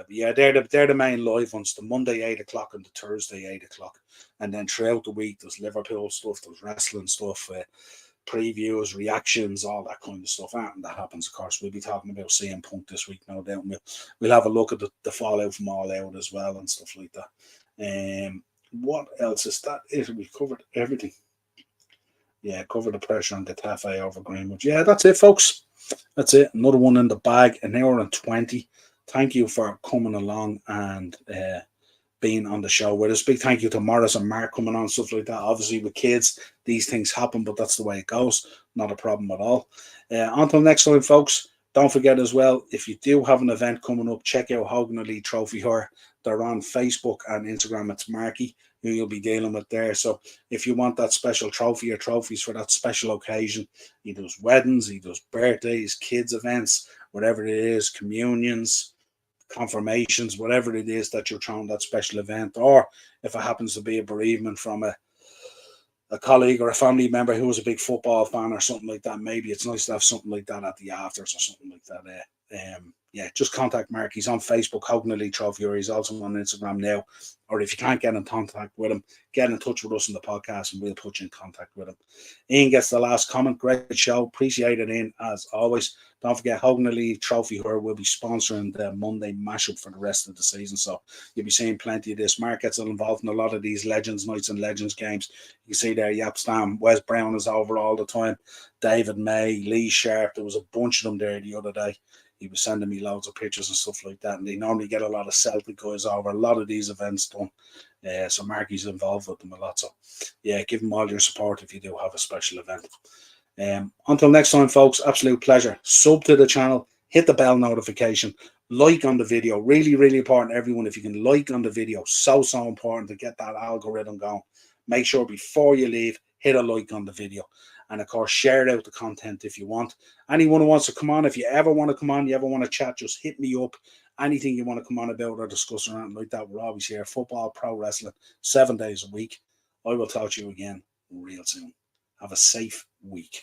S1: Yeah, they're the main live ones. The Monday 8 o'clock and the Thursday 8 o'clock, and then throughout the week there's Liverpool stuff, there's wrestling stuff, previews, reactions, all that kind of stuff. And that happens, of course. We'll be talking about CM Punk this week, no doubt. We'll have a look at the fallout from All Out as well and stuff like that. What else is that? We covered everything. Yeah, cover the pressure on Getafe over Greenwood. Yeah, that's it, folks. That's it. Another one in the bag. An hour and 20. Thank you for coming along and being on the show with us. Big thank you to Morris and Mark coming on, stuff like that. Obviously, with kids, these things happen, but that's the way it goes. Not a problem at all. Until next time, folks, don't forget as well, if you do have an event coming up, check out Hogan Elite Trophy Hire. They're on Facebook and Instagram. It's Marky, who you'll be dealing with there. So if you want that special trophy or trophies for that special occasion, he does weddings, he does birthdays, kids events, whatever it is, communions, confirmations, whatever it is that you're throwing that special event, or if it happens to be a bereavement from a colleague or a family member who was a big football fan or something like that, maybe it's nice to have something like that at the afters or something like that. Yeah, just contact Mark. He's on Facebook, Hogan Elite Trophy, or he's also on Instagram now. Or if you can't get in contact with him, get in touch with us in the podcast and we'll put you in contact with him. Ian gets the last comment. Great show. Appreciate it, Ian, as always. Don't forget, Hogan Elite Trophy Hire will be sponsoring the Monday mashup for the rest of the season. So you'll be seeing plenty of this. Mark gets involved in a lot of these Legends Nights and Legends games. You see there, Yap Stam, Wes Brown is over all the time. David May, Lee Sharp. There was a bunch of them there the other day. He was sending me loads of pictures and stuff like that. And they normally get a lot of Celtic guys over a lot of these events done. So Marky's involved with them a lot. So yeah, give him all your support if you do have a special event. Until next time, folks, absolute pleasure. Sub to the channel, hit the bell notification, like on the video. Really, really important, everyone. If you can like on the video, so important to get that algorithm going. Make sure before you leave, hit a like on the video. And of course, share out the content if you want. Anyone who wants to come on, if you ever want to come on, you ever want to chat, just hit me up. Anything you want to come on about or discuss or anything like that, we're always here. Football, pro wrestling, 7 days a week. I will talk to you again real soon. Have a safe week.